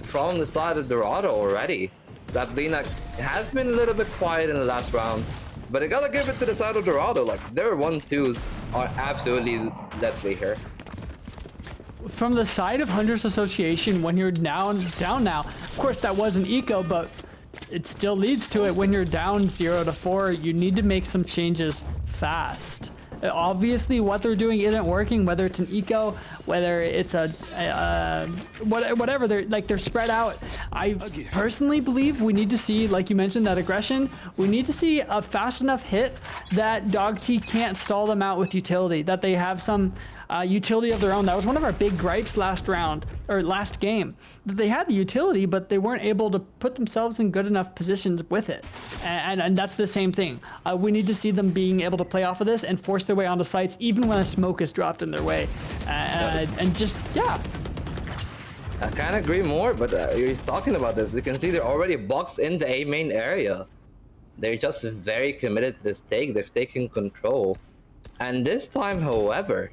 from the side of Dorado already. Vladlina has been a little bit quiet in the last round, but I gotta give it to the side of Dorado. Like, their 1-2s are absolutely deadly here. From the side of Hunters Association, when you're down now, of course that was an eco, but it still leads to it. When you're down 0-4, you need to make some changes fast. Obviously what they're doing isn't working, whether it's an eco, whether it's whatever. They're spread out. I personally believe we need to see, like you mentioned, that aggression. We need to see a fast enough hit that DOGT can't stall them out with utility, that they have some utility of their own. That was one of our big gripes last round, or last game, that they had the utility, but they weren't able to put themselves in good enough positions with it. And that's the same thing. We need to see them being able to play off of this and force their way onto sites, even when a smoke is dropped in their way. And just, yeah. I can't agree more, but you're talking about this. We can see they're already boxed in the A main area. They're just very committed to this take. They've taken control. And this time, however,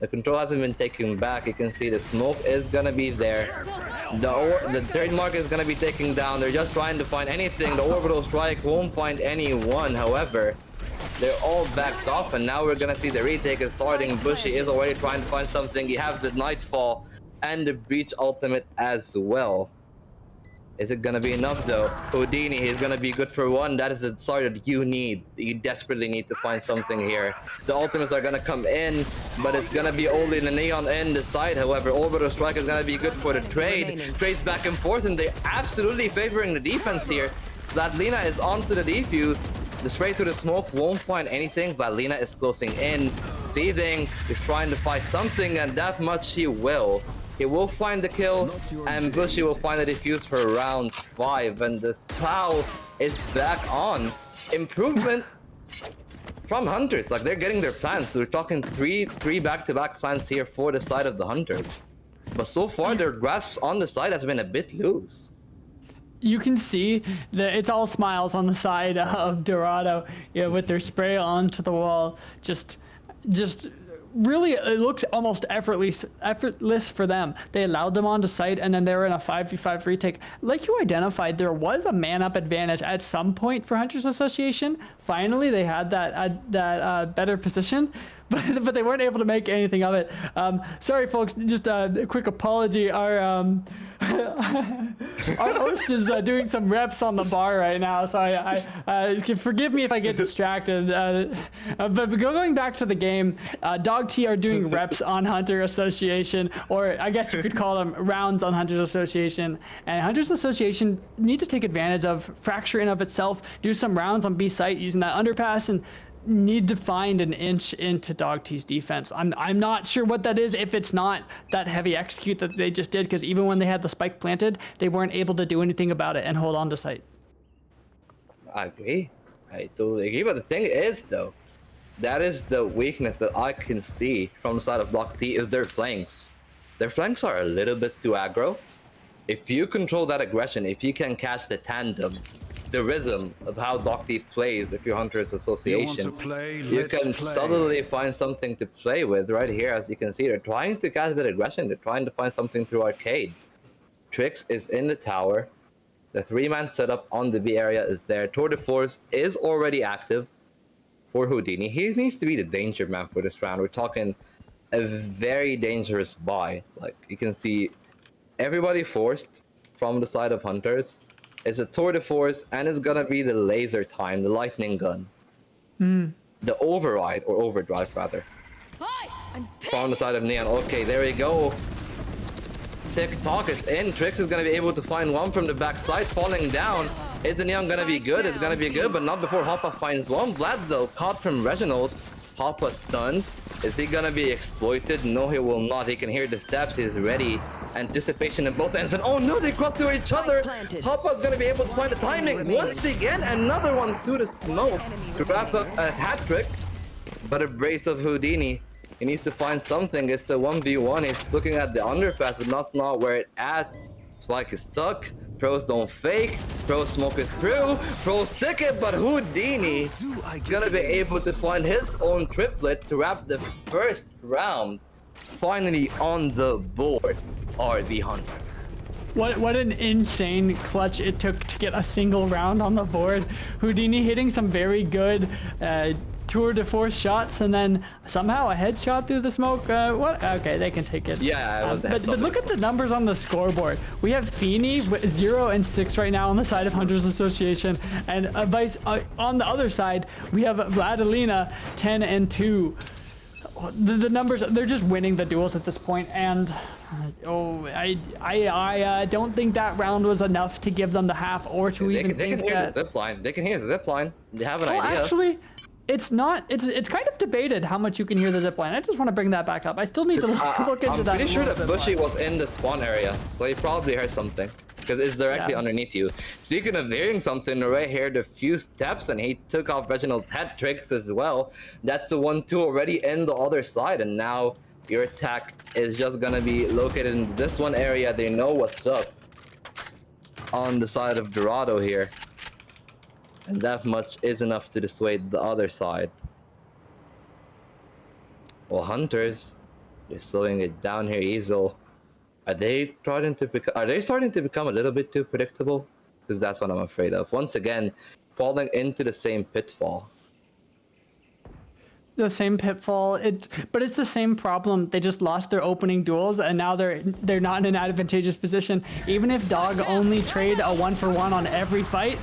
the control hasn't been taken back. You can see the smoke is gonna be there. The third mark is gonna be taken down. They're just trying to find anything. The orbital strike won't find anyone. However, they're all backed off, and now we're gonna see the retake is starting. Bushy is already trying to find something. You have the Nightfall and the Breach ultimate as well. Is it gonna be enough though? Houdini is gonna be good for 1. That is the start that you need. You desperately need to find something here. The ultimates are gonna come in, but it's gonna be only the Neon in the side. However, Orbital Strike is gonna be good for the trade. Trades back and forth, and they're absolutely favoring the defense here. Vladlina is onto the defuse. The spray to the smoke won't find anything. Vladlina is closing in. Seething is trying to find something, and that much he will. He will find the kill, and Bushy will find the defuse for round 5, and this POW is back on. Improvement from Hunters. Like, they're getting their plans. So we're talking three back-to-back plans here for the side of the Hunters. But so far, their grasp on the side has been a bit loose. You can see that it's all smiles on the side of Dorado, with their spray onto the wall. Just really, it looks almost effortless for them. They allowed them onto site, and then they were in a 5v5 retake. Like you identified, there was a man-up advantage at some point for Hunters Association. Finally, they had that better position, but they weren't able to make anything of it. Sorry, folks, just a quick apology. Our host is doing some reps on the bar right now, so I forgive me if I get distracted. But going back to the game, DOGT are doing reps on Hunter Association, or I guess you could call them rounds on Hunters Association. And Hunters Association need to take advantage of Fracture in of itself, do some rounds on B site using that underpass, and need to find an inch into DOGT's defense. I'm not sure what that is if it's not that heavy execute that they just did, because even when they had the spike planted, they weren't able to do anything about it and hold on to site. I agree. I totally agree. But the thing is, though, that is the weakness that I can see from the side of DOGT is their flanks. Their flanks are a little bit too aggro. If you control that aggression, if you can catch the tandem, the rhythm of how DOGT plays, if you're Hunters Association, you can suddenly find something to play with right here. As you can see, they're trying to catch that aggression. They're trying to find something through arcade. Trix is in the tower. The 3-man setup on the B area is there. Tour de Force is already active for Houdini. He needs to be the danger man for this round. We're talking a very dangerous buy. Like, you can see everybody forced from the side of Hunters. It's a tour de force, and it's gonna be the laser time, the lightning gun. The override, or overdrive rather. From the side of Neon. Okay, there we go. TikTok is in. Trix is gonna be able to find one from the backside, falling down. Is the Neon gonna be good? It's gonna be good, but not before Hoppa finds one. Vlad, though, caught from Reginald. Hoppa stunned. Is he gonna be exploited? No, he will not. He can hear the steps. He's ready. Anticipation in both ends. And oh no, they cross to each other. Hoppa's gonna be able to find the timing. Once again, another one through the smoke to wrap up a hat trick. But a brace of Houdini. He needs to find something. It's a 1v1. He's looking at the underpass, but not where it at. Spike is stuck. Pros don't fake. Pros smoke it through. Pros stick it, but Houdini is gonna be able to find his own triplet to wrap the first round. Finally on the board are the Hunters. What an insane clutch it took to get a single round on the board. Houdini hitting some very good tour de force shots, and then somehow a headshot through the smoke. What? Okay, they can take it. Yeah, but look at the numbers on the scoreboard. We have Feeney with 0 and 6 right now on the side of Hunters Association, and on the other side we have Vladilena 10 and 2. The numbers, they're just winning the duels at this point, and I don't think that round was enough to give them the half, or to they even can think hear that. the zip line. They can hear the zip line. They have an idea. Actually, it's not. It's kind of debated how much you can hear the zip line. I just want to bring that back up. I still need to look into that. I'm pretty sure that Bushy was in the spawn area, so he probably heard something, because it's directly underneath you. Speaking of hearing something, Ray heard a few steps, and he took off Reginald's hat tricks as well. That's the 1-2 already in the other side, and now your attack is just gonna be located in this one area. They know what's up on the side of Dorado here. And that much is enough to dissuade the other side. Well, Hunters, they're slowing it down here, Easel. Are they starting to become a little bit too predictable? Because that's what I'm afraid of. Once again, falling into the same pitfall. The same pitfall. But it's the same problem. They just lost their opening duels, and now they're not in an advantageous position. Even if Dog only trade a 1-for-1 on every fight,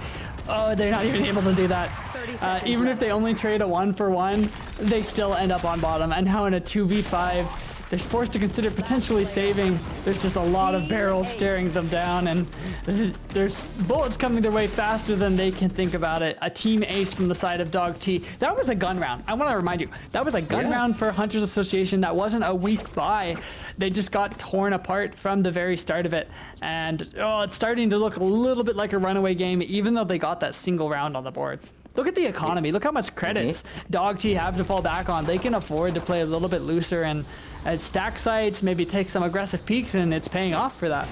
they're not even able to do that. Even if they only trade a 1-for-1, they still end up on bottom. And now in a 2v5, they're forced to consider potentially saving. There's just a lot of barrels staring them down, and there's bullets coming their way faster than they can think about it. A team ace from the side of DOGT. That was a gun round. I want to remind you, that was a gun round for Hunters Association. That wasn't a weak buy. They just got torn apart from the very start of it. And it's starting to look a little bit like a runaway game, even though they got that single round on the board. Look at the economy. Look how much credits DOGT have to fall back on. They can afford to play a little bit looser and stack sites, maybe take some aggressive peaks, and it's paying off for that.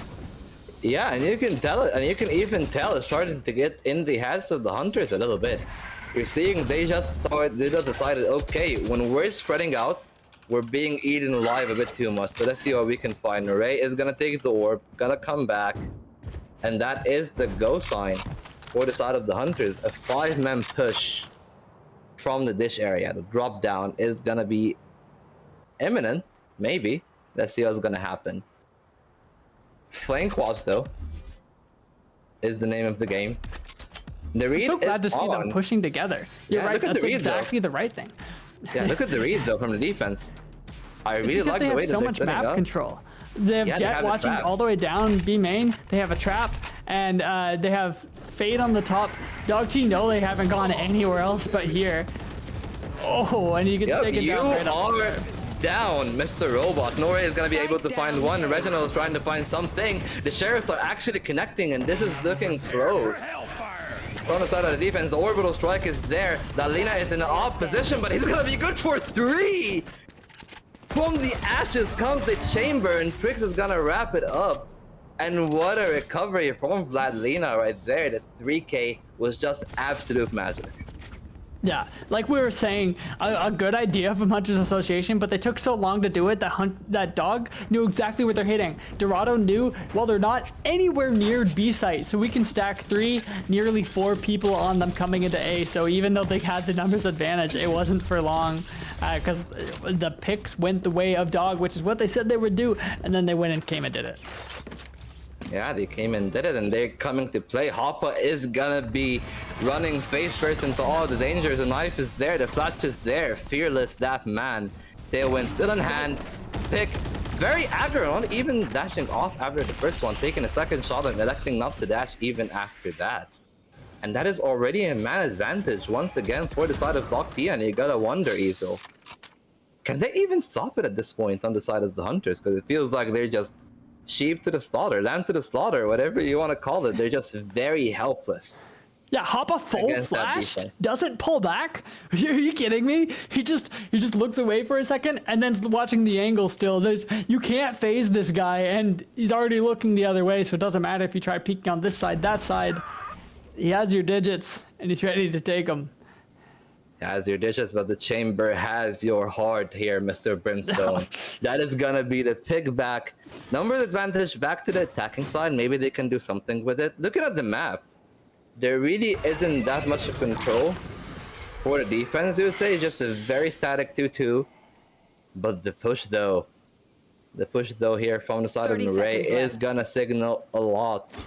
Yeah, and you can tell it, and you can even tell it's starting to get in the heads of the hunters a little bit. You're seeing they just decided, okay, when we're spreading out, we're being eaten alive a bit too much. So let's see what we can find. Ray is gonna take the orb, gonna come back, and that is the go sign for the side of the hunters. A 5-man push from the dish area. The drop down is gonna be imminent, maybe. Let's see what's gonna happen. Flank watch though is the name of the game. The read I'm so glad to is see on. them pushing together. You're right. Look at That's the read, exactly the right thing. Yeah, look at the read though from the defense. I really like the way that so they're much setting map up. control. They have Jet watching all the way down B main. They have a trap, and they have Fade on the top. DOGT know they haven't gone anywhere else but here. Oh, and you can take it down right up. Down, Mr. Robot. Norway is going to be able to find one. Reginald is trying to find something. The Sheriffs are actually connecting, and this is looking close. From the side of the defense, the orbital strike is there. Dalina is in an off position, but he's going to be good for 3. From the ashes comes the chamber, and Trix is going to wrap it up. And what a recovery from Vladlina right there. The 3K was just absolute magic. Yeah, like we were saying, a good idea from Hunters Association, but they took so long to do it that Dog knew exactly what they're hitting. Dorado knew, well, they're not anywhere near B site, so we can stack 3, nearly 4 people on them coming into A. So even though they had the numbers advantage, it wasn't for long because the picks went the way of Dog, which is what they said they would do, and then they went and came and did it. Yeah, they came and did it, and they're coming to play. Hoppa is gonna be running face first into all the dangers. The knife is there, the flash is there. Fearless, that man. Tailwind still in hand. Pick very aggro, not even dashing off after the first one, taking a second shot and electing not to dash even after that. And that is already a man advantage once again for the side of DOGT, and you gotta wonder, Ezel, can they even stop it at this point on the side of the Hunters? Because it feels like they're just sheep to the slaughter, lamb to the slaughter, whatever you want to call it. They're just very helpless. Yeah, Hoppa full flash doesn't pull back. Are you kidding me? He just looks away for a second and then watching the angle still. You can't phase this guy, and he's already looking the other way, so it doesn't matter if you try peeking on this side, that side. He has your digits and he's ready to take them. Has your digits, but the chamber has your heart here, Mr. Brimstone. That is gonna be the pick back. Numbers advantage back to the attacking side. Maybe they can do something with it. Looking at the map, there really isn't that much of control for the defense, you would say. It's just a very static 2-2. But the push though here from the side of Ray is gonna signal a lot.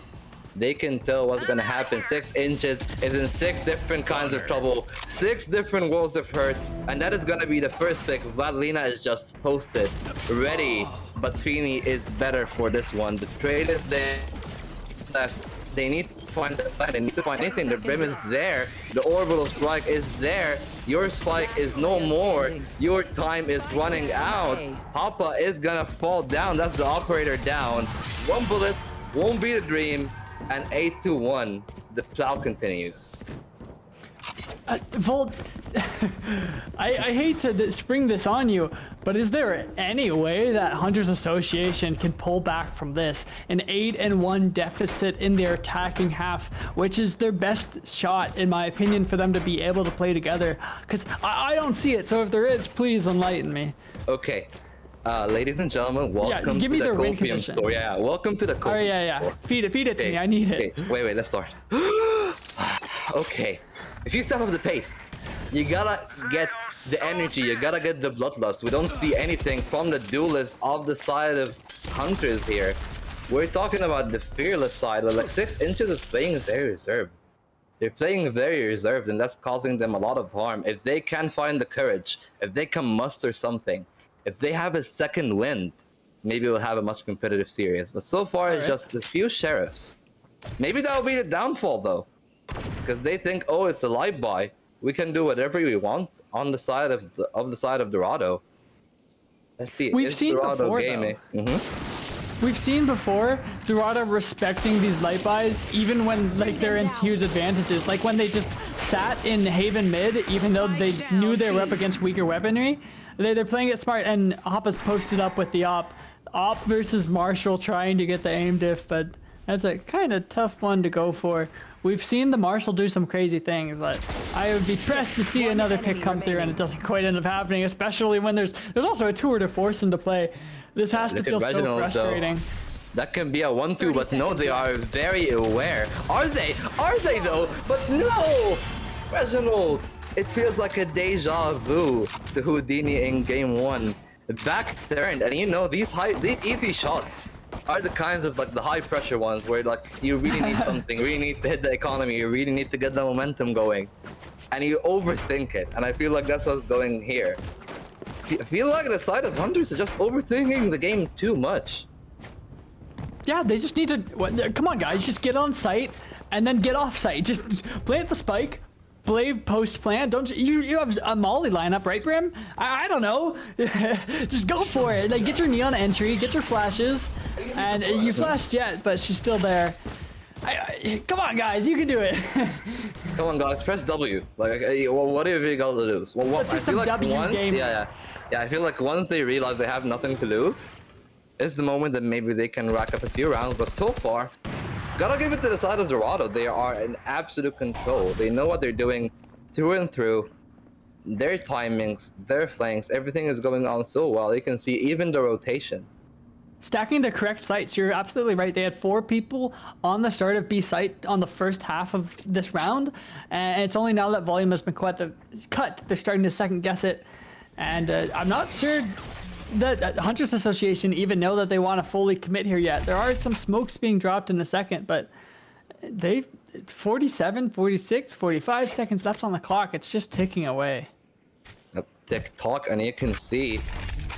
They can tell what's gonna happen. 6 inches is in 6 different kinds of trouble, 6 different worlds of hurt, and that is gonna be the first pick. Vladlina is just posted, ready, but Fini is better for this one. The trade is there. They need to find the plan. They need to find anything. The brim is there. The orbital strike is there. Your spike is no more. Your time is running out. Hoppa is gonna fall down. That's the operator down. 1 bullet won't be a dream. And 8-1, the plow continues. Volt, I hate to spring this on you, but is there any way that Hunters Association can pull back from this? An 8-1 deficit in their attacking half, which is their best shot, in my opinion, for them to be able to play together. Because I don't see it, so if there is, please enlighten me. Okay. Ladies and gentlemen, welcome to the Copium store. Yeah, welcome to the Copium store. Yeah. Feed it to me. I need it. Okay. Wait, let's start. Okay. If you step up the pace, you gotta get the energy, you gotta get the bloodlust. We don't see anything from the duelists of the side of Hunters here. We're talking about the fearless side, but like 6 inches is playing very reserved. They're playing very reserved, and that's causing them a lot of harm. If they can find the courage, if they can muster something, if they have a second wind, maybe we'll have a much competitive series. But so far, it's just a few sheriffs. Maybe that will be the downfall, though. Because they think, oh, it's a live buy. We can do whatever we want on the side of Dorado. Let's see. We've seen Dorado before, gaming. we've seen before Dorado respecting these light buys even when like they're in huge advantages. Like when they just sat in Haven mid, even though they knew they were up against weaker weaponry. They're playing it smart, and Hoppa's posted up with the op versus Marshall trying to get the aim diff, but that's a kind of tough one to go for. We've seen the Marshall do some crazy things, but I would be pressed to see another pick come through and it doesn't quite end up happening, especially when there's also a tour to force into play. This has to feel so frustrating. That can be a 1-2, but no, they are very aware. Are they? Are they though? But no! Reginald! It feels like a deja vu to Houdini in game 1. Back turned, and you know, these easy shots are the kinds of like the high pressure ones where like you really need something, you really need to hit the economy, you really need to get the momentum going. And you overthink it, and I feel like that's what's going here. I feel like the side of Hunters are just overthinking the game too much. Yeah, they just need to, come on guys, just get on site and then get off site. Just plant the spike, play post plant. Don't you have a Molly lineup, right, Brim? I don't know. Just go for it. Like, get your neon entry, get your flashes, and you flashed Jet, but she's still there. Come on, guys, you can do it. Come on, guys, press W. Like, what have you got to lose? Well, Let's see some like W game. Yeah. I feel like once they realize they have nothing to lose, is the moment that maybe they can rack up a few rounds. But so far, gotta give it to the side of Dorado. They are in absolute control. They know what they're doing through and through. Their timings, their flanks, everything is going on so well. You can see even the rotation. Stacking the correct sites, you're absolutely right. They had 4 people on the start of B site on the first half of this round, and it's only now that volume has been cut they're starting to second guess it. And I'm not sure that Hunters Association even know that they want to fully commit here yet. There are some smokes being dropped in a second, but they've 47, 46, 45 seconds left on the clock. It's just ticking away. Tick-tock, and you can see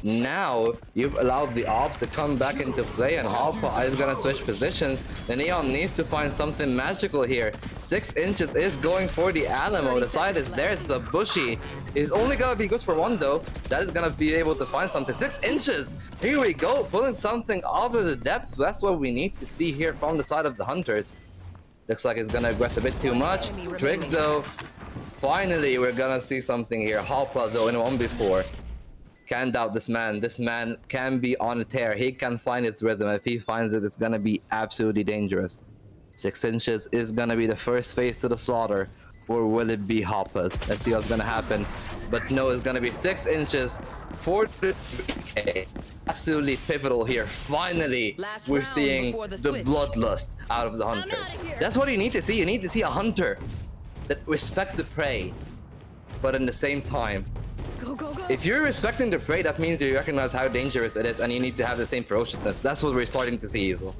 now you've allowed the op to come back into play, and Hoppa is gonna switch positions. The Neon needs to find something magical here. 6 inches is going for the Alamo. The side is there. The Bushy is only gonna be good for 1 though. That is gonna be able to find something. 6 inches. Here we go, pulling something out of the depths. That's what we need to see here from the side of the Hunters. Looks like it's gonna aggress a bit too much. Tricks though. Finally, we're gonna see something here. Hoppa though in 1v4. Can't doubt this man. This man can be on a tear. He can find its rhythm. If he finds it, it's gonna be absolutely dangerous. 6 inches is gonna be the first phase to the slaughter. Or will it be Hoppa's? Let's see what's gonna happen. But no, it's gonna be 6 inches for the 3K. Absolutely pivotal here. Finally, we're seeing the bloodlust out of the Hunters. That's what you need to see. You need to see a Hunter that respects the prey, but in the same time, if you're respecting the prey, that means you recognize how dangerous it is, and you need to have the same ferociousness. That's what we're starting to see, Easel.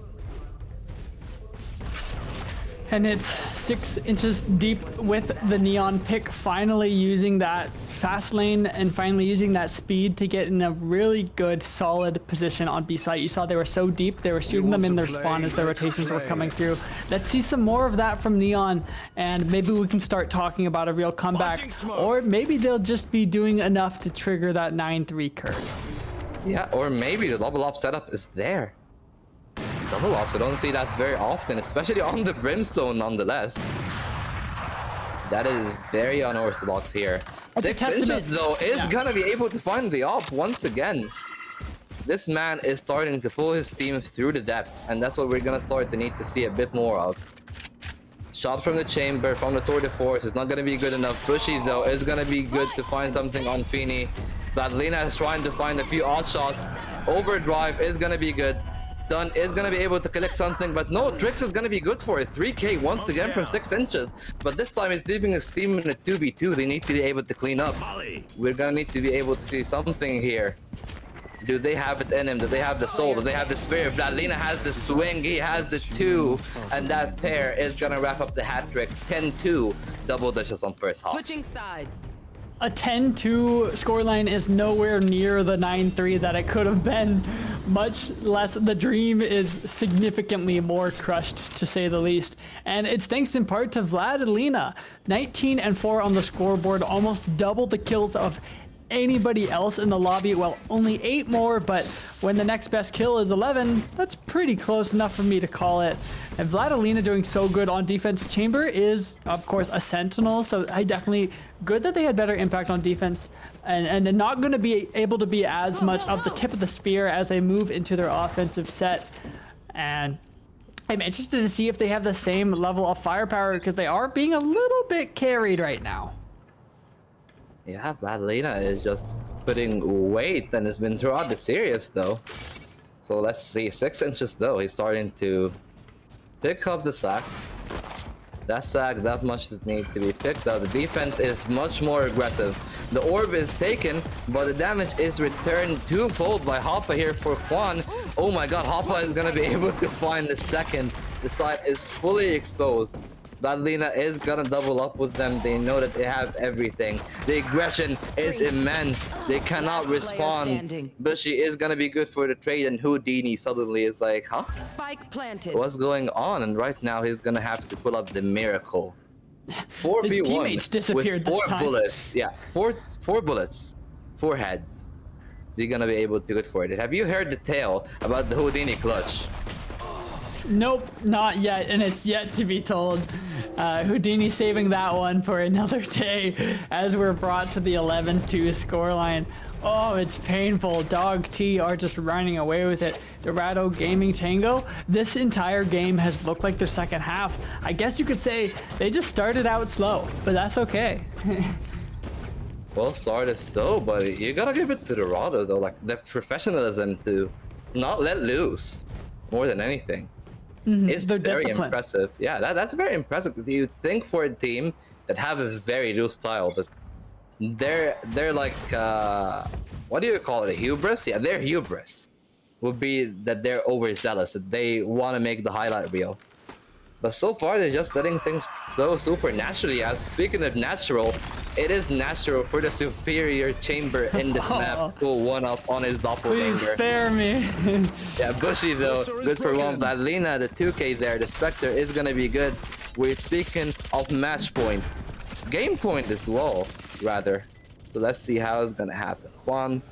And it's 6 inches deep with the Neon pick, finally using that fast lane and finally using that speed to get in a really good, solid position on B site. You saw they were so deep, they were shooting them in their spawn as their rotations were coming through. Let's see some more of that from Neon, and maybe we can start talking about a real comeback, or maybe they'll just be doing enough to trigger that 9-3 curse. Yeah, or maybe the double up setup is there. Double ops, I don't see that very often, especially on the Brimstone nonetheless. That is very unorthodox here. 6 inches though is gonna be able to find the op once again. This man is starting to pull his team through the depths, and that's what we're gonna start to need to see a bit more of. Shot from the chamber, from the tour de force is not gonna be good enough. Bushy though is gonna be good to find something on Feeny. Badlina is trying to find a few odd shots. Overdrive is gonna be good. Dunn is gonna be able to collect something, but no, Trix is gonna be good for it. 3K once again from 6 inches, but this time he's leaving his team in a 2v2. They need to be able to clean up. We're gonna need to be able to see something here. Do they have it in him? Do they have the soul? Do they have the spirit? Vladlina has the swing, he has the 2, and that pair is gonna wrap up the hat trick. 10-2, double dishes on first half. Switching sides. A 10-2 scoreline is nowhere near the 9-3 that it could have been, much less the dream is significantly more crushed, to say the least. And it's thanks in part to Vladlina. 19 and 4 on the scoreboard, almost double the kills of anybody else in the lobby. Well, only 8 more, but when the next best kill is 11, that's pretty close enough for me to call it. And Vladilena doing so good on defense. Chamber is, of course, a sentinel, so I definitely good that they had better impact on defense. And they're not going to be able to be as much of the tip of the spear as they move into their offensive set. And I'm interested to see if they have the same level of firepower, because they are being a little bit carried right now. Yeah, Vladilena is just putting weight and has been throughout the series though. So let's see, 6 inches though. He's starting to pick up the sack. That much is need to be picked up. The defense is much more aggressive. The orb is taken, but the damage is returned twofold by Hoppa here for Juan. Oh my god, Hoppa is gonna be able to find the second. The side is fully exposed. Vladilena is gonna double up with them. They know that they have everything. The aggression is immense. They cannot respond. But she is gonna be good for the trade, and Houdini suddenly is like, huh? Spike planted. What's going on? And right now he's gonna have to pull up the miracle. 4v1 His teammates disappeared with 4 this time. bullets. Yeah, four bullets, 4 heads. So you're gonna be able to good for it. Have you heard the tale about the Houdini clutch? Nope, not yet, and it's yet to be told. Houdini saving that one for another day as we're brought to the 11-2 scoreline. Oh, it's painful. DOGT are just running away with it. Dorado Gaming Tango, this entire game has looked like their second half. I guess you could say they just started out slow, but that's okay. Well started so, but you gotta give it to Dorado though, like the professionalism to not let loose more than anything. It's Their very discipline. impressive. Yeah, that's very impressive, because you think for a team that have a very loose style, but they're like what do you call it? Hubris? Yeah, their hubris would be that they're overzealous, that they want to make the highlight reel. But so far they're just letting things flow super naturally. As speaking of natural, it is natural for the superior chamber in this map to go 1-up on his doppelganger. Please spare me. Yeah, Bushy though, good for one. Vladilena, the 2k there, the Spectre is gonna be good. We're speaking of match point. Game point as well, rather. So let's see how it's gonna happen. Juan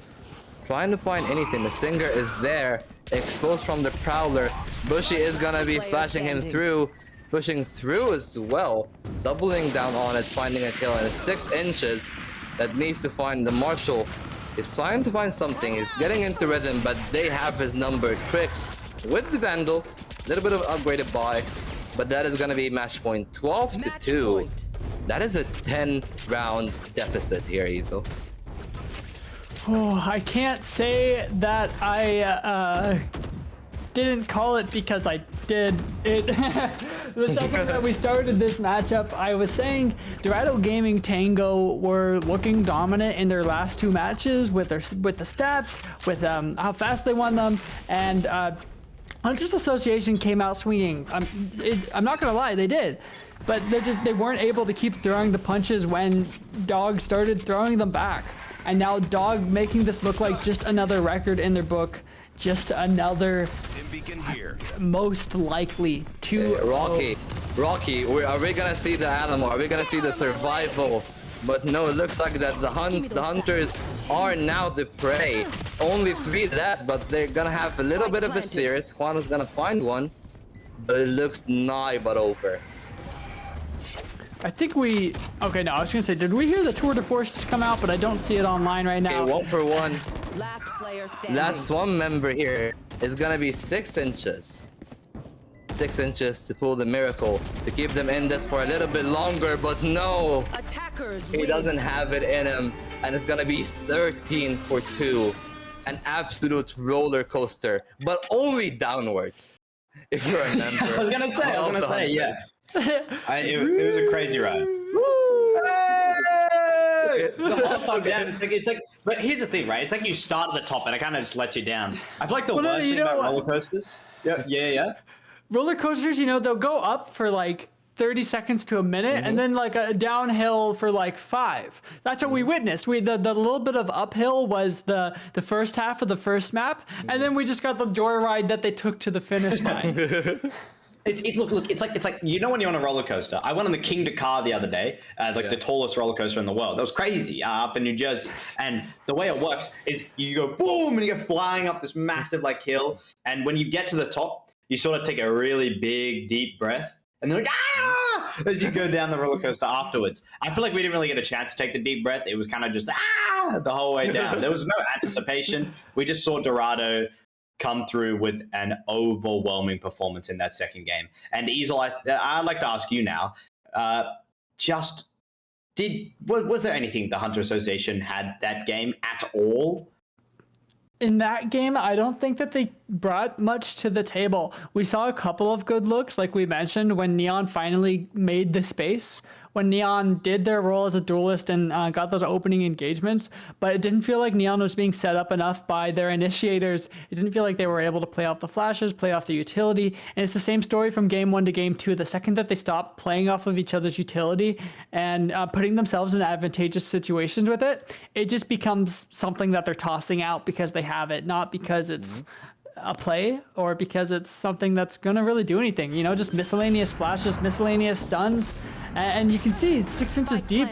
trying to find anything. The Stinger is there, exposed from the Prowler. Bushy is gonna be flashing him through, pushing through as well, doubling down on it, finding a kill, and it's 6 inches that needs to find the Marshall. Is trying to find something, he's getting into rhythm, but they have his number. Tricks with the Vandal, a little bit of upgraded buy, but that is gonna be match point 12-2. That is a 10-round deficit here, Easel. Oh, I can't say that I didn't call it, because I did. It the second that we started this matchup, I was saying Dorado Gaming Tango were looking dominant in their last 2 matches with the stats, with how fast they won them, and Hunters Association came out swinging. I'm not gonna lie, they did. But they weren't able to keep throwing the punches when Dog started throwing them back. And now Dog making this look like just another record in their book, just another most likely to Rocky, are we gonna see the animal? Are we gonna see the survival? But no, it looks like that the hunters are now the prey. Only 3 left, but they're gonna have a little bit of a spirit. Juan is gonna find one, but it looks nigh but over. I think we... Okay, no, I was gonna say, did we hear the Tour de Force come out? But I don't see it online right now. Okay, 1 for 1. Last player standing. Last one member here is gonna be 6 inches. 6 inches to pull the miracle, to keep them in this for a little bit longer, but no! Attackers He doesn't have it in him, and it's gonna be 13 for 2. An absolute roller coaster, but only downwards. If you remember. I was gonna say, yeah. It was a crazy ride. The whole time down, it's like. But here's the thing, right? It's like you start at the top, and it kind of just lets you down. I feel like the worst thing about roller coasters. Yeah. Roller coasters, they'll go up for like 30 seconds to a minute, and then like a downhill for like 5. That's what we witnessed. The little bit of uphill was the first half of the first map, and then we just got the joyride that they took to the finish line. Look. It's like you know when you're on a roller coaster. I went on the King Dakar the other day, the tallest roller coaster in the world. That was crazy up in New Jersey. And the way it works is you go boom and you go flying up this massive like hill. And when you get to the top, you sort of take a really big deep breath, and then like as you go down the roller coaster afterwards. I feel like we didn't really get a chance to take the deep breath. It was kind of just the whole way down. There was no anticipation. We just saw Dorado come through with an overwhelming performance in that second game. And Easel, I'd like to ask you now, was there anything the Hunter Association had that game at all? In that game, I don't think that they brought much to the table. We saw a couple of good looks, like we mentioned, when Neon finally made the space, when Neon did their role as a duelist and got those opening engagements, but it didn't feel like Neon was being set up enough by their initiators. It didn't feel like they were able to play off the flashes, play off the utility, and it's the same story from game 1 to game 2. The second that they stopped playing off of each other's utility and putting themselves in advantageous situations with it, it just becomes something that they're tossing out because they have it, not because it's a play or because it's something that's going to really do anything. You know, just miscellaneous flashes, miscellaneous stuns. And you can see 6 inches deep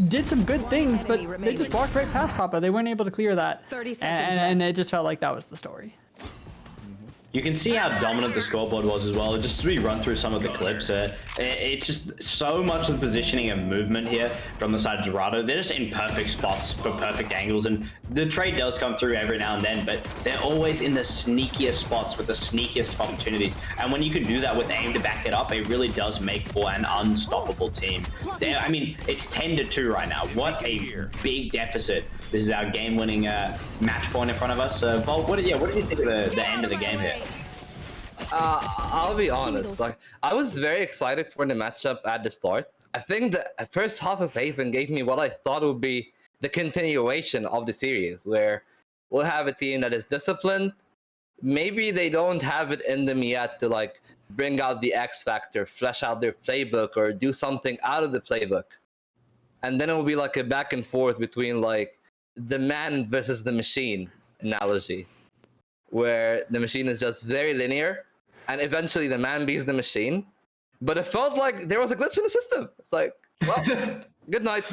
did some good things, but they just walked right past Hoppa. They weren't able to clear that. 30 seconds and it just felt like that was the story. You can see how dominant the scoreboard was as well. Just as we run through some of the clips, it's just so much of the positioning and movement here from the side of Dorado. They're just in perfect spots for perfect angles, and the trade does come through every now and then, but they're always in the sneakiest spots with the sneakiest of opportunities. And when you can do that with aim to back it up, it really does make for an unstoppable team. I mean, it's 10-2 right now. What a big deficit. This is our game-winning match point in front of us. Volt, what did you think of the end of the game here? I'll be honest. Like, I was very excited for the matchup at the start. I think the first half of Haven gave me what I thought would be the continuation of the series, where we'll have a team that is disciplined. Maybe they don't have it in them yet to like bring out the X factor, flesh out their playbook, or do something out of the playbook. And then it will be like a back and forth between like the man versus the machine analogy, where the machine is just very linear, and eventually the man beats the machine. But it felt like there was a glitch in the system. It's like, well, good night.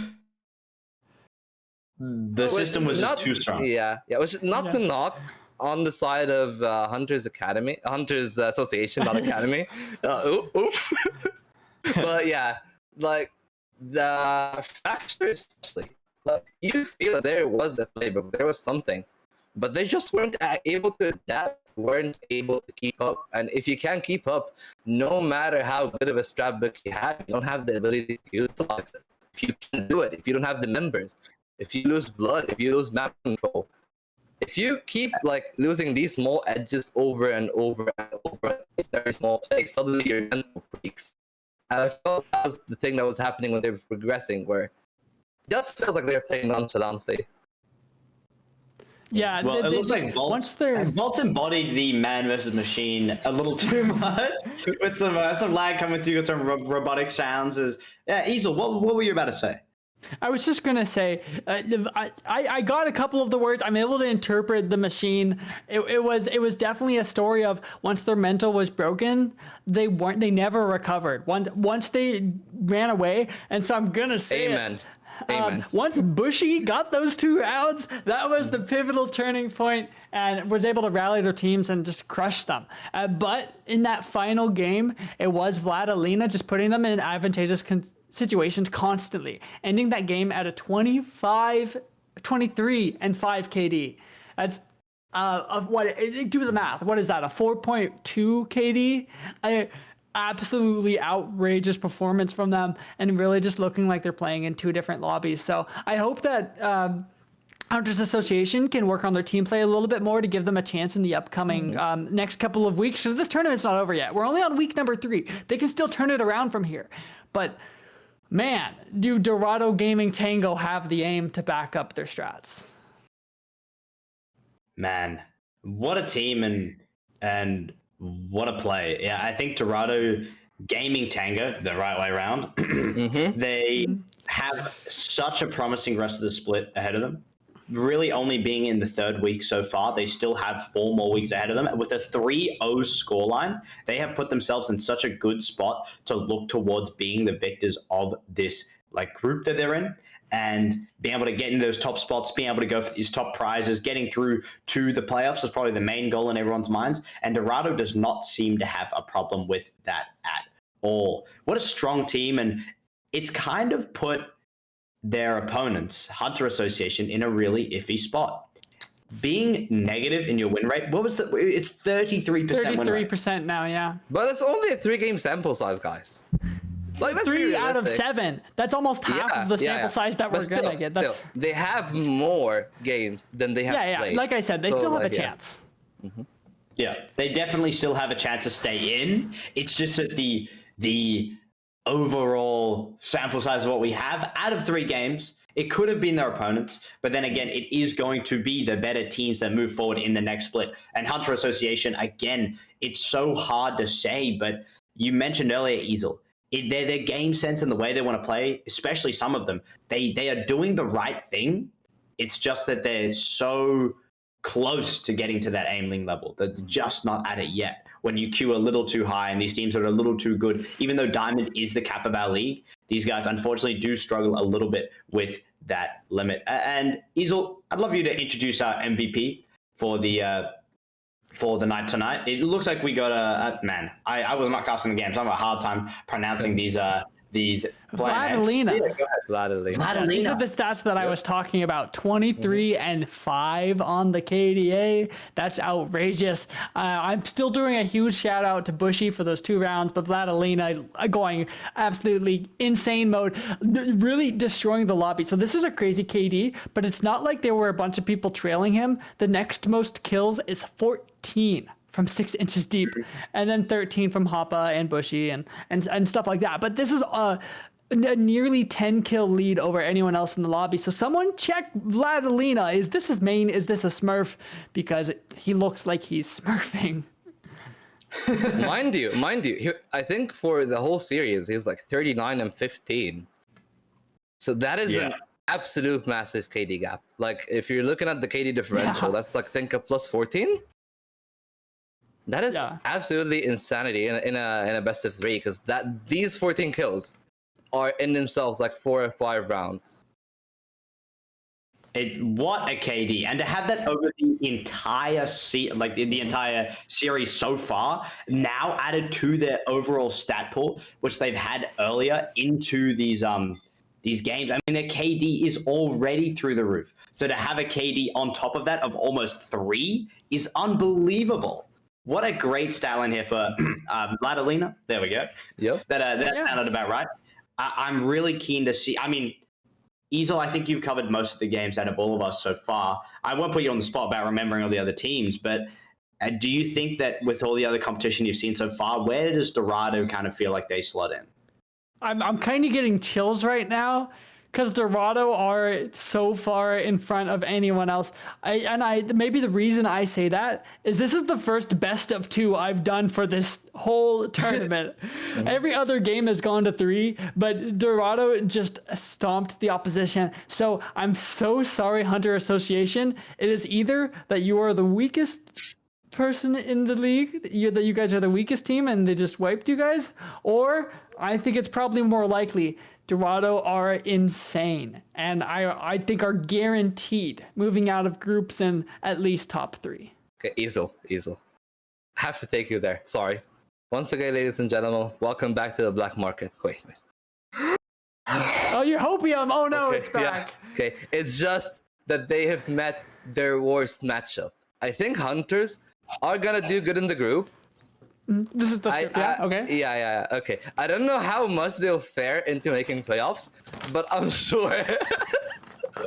The system was just too strong. Yeah, which is not to knock on the side of Hunter's Association, not Academy. Oops. But yeah, like the factors, especially, like, you feel that there was a playbook, there was something, but they just weren't able to adapt, weren't able to keep up. And if you can't keep up, no matter how good of a strat book you have, you don't have the ability to utilize it. If you can't do it, if you don't have the members, if you lose blood, if you lose map control, if you keep like losing these small edges over and over and over in very small plays, suddenly your mental breaks. And I felt that was the thing that was happening when they were progressing, where it just feels like they were playing nonchalantly. Yeah, well, it looks like Volt embodied the man versus machine a little too much with some lag coming through, with some robotic sounds. Yeah, Easel, what were you about to say? I was just gonna say, I got a couple of the words. I'm able to interpret the machine. It was definitely a story of once their mental was broken, they never recovered. Once they ran away, and so I'm gonna say Amen. Amen. Once Bushy got those 2 rounds, that was the pivotal turning point, and was able to rally their teams and just crush them. But in that final game, it was Vlad Alina just putting them in advantageous situations constantly, ending that game at a 23 and 5 KD. That's of what, do the math. What is that? A 4.2 KD? Absolutely outrageous performance from them, and really just looking like they're playing in 2 different lobbies. So I hope that Hunters Association can work on their team play a little bit more to give them a chance in the upcoming next couple of weeks, because this tournament's not over yet. We're only on week number 3. They can still turn it around from here. But man, do Dorado Gaming Tango have the aim to back up their strats? Man, what a team and what a play. Yeah, I think Dorado Gaming Tango, the right way around, they have such a promising rest of the split ahead of them. really only being in the third week so far, they still have 4 more weeks ahead of them. With a 3-0 scoreline, they have put themselves in such a good spot to look towards being the victors of this like group that they're in, and being able to get into those top spots, being able to go for these top prizes, getting through to the playoffs is probably the main goal in everyone's minds. And Dorado does not seem to have a problem with that at all. What a strong team, and it's kind of put their opponents, Hunter Association, in a really iffy spot. Being negative in your win rate, what was the? It's 33% win rate. 33% now, yeah. But it's only a 3-game sample size, guys. Like, let's be 3 out of realistic. 7. That's almost half of the sample size that we're gonna get. That's they have more games than they have played. Like I said, they still have a chance. Yeah, they definitely still have a chance to stay in. It's just that the overall sample size of what we have out of 3 games, it could have been their opponents, but then again, it is going to be the better teams that move forward in the next split. And Hunter Association, again, it's so hard to say, but you mentioned earlier, Easel, their game sense and the way they want to play, especially some of them, they are doing the right thing. It's just that they're so close to getting to that aimling level. They're just not at it yet. When you queue a little too high and these teams are a little too good, even though Diamond is the cap of our league, these guys unfortunately do struggle a little bit with that limit. And Easel, I'd love you to introduce our MVP for the night tonight. It looks like we got a man. I was not casting the game, so I have a hard time pronouncing these Vladilina. Yeah, go ahead. Vladilina. These are the stats that I was talking about. 23 and 5 on the KDA. That's outrageous. I'm still doing a huge shout out to Bushy for those 2 rounds, but Vladilina going absolutely insane mode, really destroying the lobby. So this is a crazy KD, but it's not like there were a bunch of people trailing him. The next most kills is 14 from 6 inches deep, and then 13 from Hoppa and Bushy and stuff like that. But this is a nearly 10 kill lead over anyone else in the lobby. So someone check Vladilina. Is this his main? Is this a smurf? Because he looks like he's smurfing. mind you, I think for the whole series, he's like 39 and 15. So that is an absolute massive KD gap. Like, if you're looking at the KD differential, that's like, think a plus 14. That is absolutely insanity in a best of 3, because these 14 kills are in themselves like 4 or 5 rounds. What a KD, and to have that over the entire the entire series so far, now added to their overall stat pool, which they've had earlier into these games. I mean, their KD is already through the roof. So to have a KD on top of that of almost 3 is unbelievable. What a great stat line here for Vladilina. There we go. Yep. That sounded about right. I'm really keen to see. I mean, Easel, I think you've covered most of the games out of all of us so far. I won't put you on the spot about remembering all the other teams, but do you think that with all the other competition you've seen so far, where does Dorado kind of feel like they slot in? I'm kind of getting chills right now, because Dorado are so far in front of anyone else. Maybe the reason I say that is this is the first best of 2 I've done for this whole tournament. Every other game has gone to 3, but Dorado just stomped the opposition. So I'm so sorry, Hunter Association. It is either that you are the weakest person in the league, that you guys are the weakest team and they just wiped you guys, or I think it's probably more likely Dorado are insane, and I think are guaranteed moving out of groups in at least top 3. Okay, Easel. I have to take you there. Sorry. Once again, ladies and gentlemen, welcome back to the black market. Wait. Oh, your hopium! Oh no, okay, it's back. Yeah. Okay, it's just that they have met their worst matchup. I think Hunters are gonna do good in the group. This is the script, okay. Yeah. Okay. I don't know how much they'll fare into making playoffs, but I'm sure.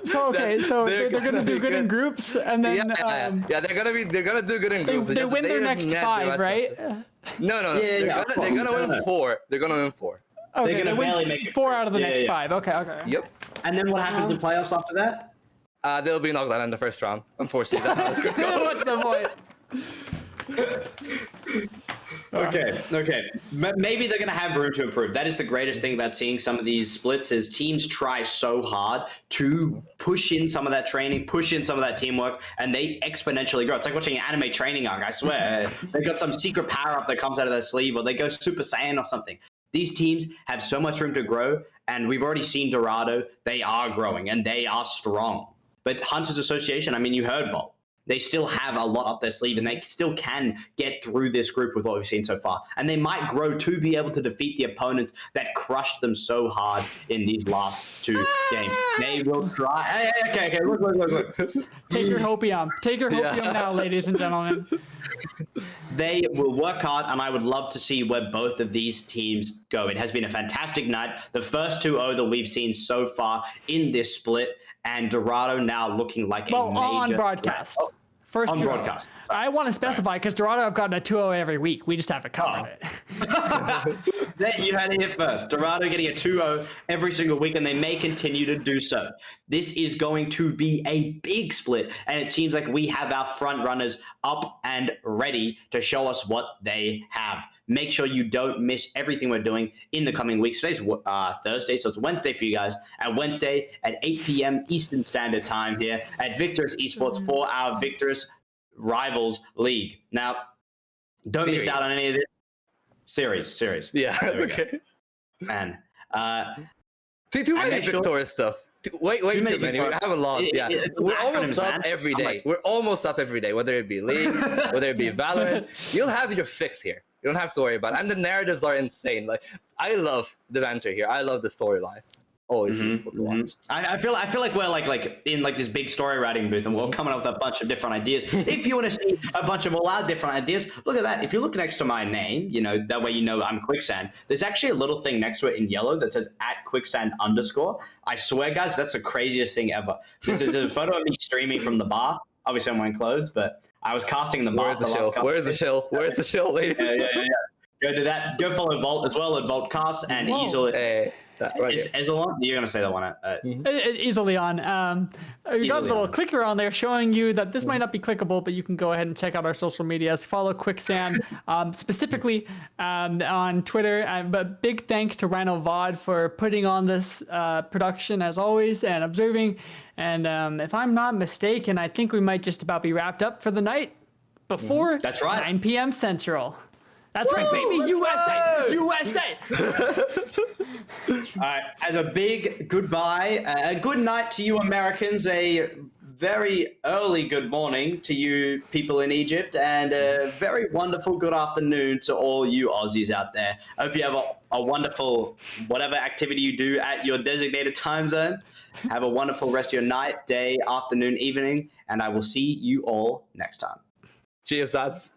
So they're gonna do good in groups, and then they're gonna do good in groups. They win their next 5, right? No. They're gonna win 4. They're gonna win 4. Okay, they're gonna barely make it 4 out of the next 5. Okay. Yep. And then what happens in playoffs after that? They'll be knocked out in the first round. Unfortunately, that's how the script goes. What's the point? Okay. Maybe they're going to have room to improve. That is the greatest thing about seeing some of these splits is teams try so hard to push in some of that training, push in some of that teamwork, and they exponentially grow. It's like watching an anime training arc, I swear. They got some secret power-up that comes out of their sleeve, or they go Super Saiyan or something. These teams have so much room to grow, and we've already seen Dorado. They are growing, and they are strong. But Hunters Association, I mean, you heard Volt. They still have a lot up their sleeve, and they still can get through this group with what we've seen so far. And they might grow to be able to defeat the opponents that crushed them so hard in these last two games. They will try. Okay. Look. Take your hopium. Take your hopium now, ladies and gentlemen. They will work hard, and I would love to see where both of these teams go. It has been a fantastic night. The first 2-0 that we've seen so far in this split, and Dorado now looking like a major on broadcast. First on 2-0. broadcast. I want to specify because Dorado have gotten a 2-0 every week. We just haven't covered it. You had it here first. Dorado getting a 2-0 every single week, and they may continue to do so. This is going to be a big split, and it seems like we have our front runners up and ready to show us what they have. Make sure you don't miss everything we're doing in the coming weeks. Today's Thursday, so it's Wednesday for you guys. And Wednesday at 8 p.m. Eastern Standard Time here at Victoris Esports for our Victoris Rivals League. Now, don't miss out on any of this. Series. Yeah, okay. And too many Victoris stuff. Way too many. We haven't lost. Yeah, we're almost up every day. We're almost up every day, whether it be League, whether it be Valorant. You'll have your fix here. You don't have to worry about it. And the narratives are insane. Like, I love the banter here. I love the storylines. Always beautiful to watch. I feel like we're like in like this big story writing booth, and we're coming up with a bunch of different ideas. If you want to see a bunch of all our different ideas, look at that. If you look next to my name, that way I'm Quicksand. There's actually a little thing next to it in yellow that says @Quicksand_. I swear, guys, that's the craziest thing ever. This is a photo of me streaming from the bath. Obviously, I'm wearing clothes, but I was casting in the bath. Where's the shill? Where's the shill, lady? Yeah. Go do that. Go follow Volt as well at Voltcast and easily. Hey. Is Ezelon? You're gonna say that one. Easily on. We got a little clicker on there showing you that this might not be clickable, but you can go ahead and check out our social medias. Follow Quicksand specifically on Twitter. But big thanks to Rhino VOD for putting on this production as always and observing. And if I'm not mistaken, I think we might just about be wrapped up for the night before That's right. 9 p.m. Central. That's right, baby. USA! All right. As a big goodbye, a good night to you Americans, a very early good morning to you people in Egypt, and a very wonderful good afternoon to all you Aussies out there. I hope you have a wonderful whatever activity you do at your designated time zone. Have a wonderful rest of your night, day, afternoon, evening, and I will see you all next time. Cheers, dads.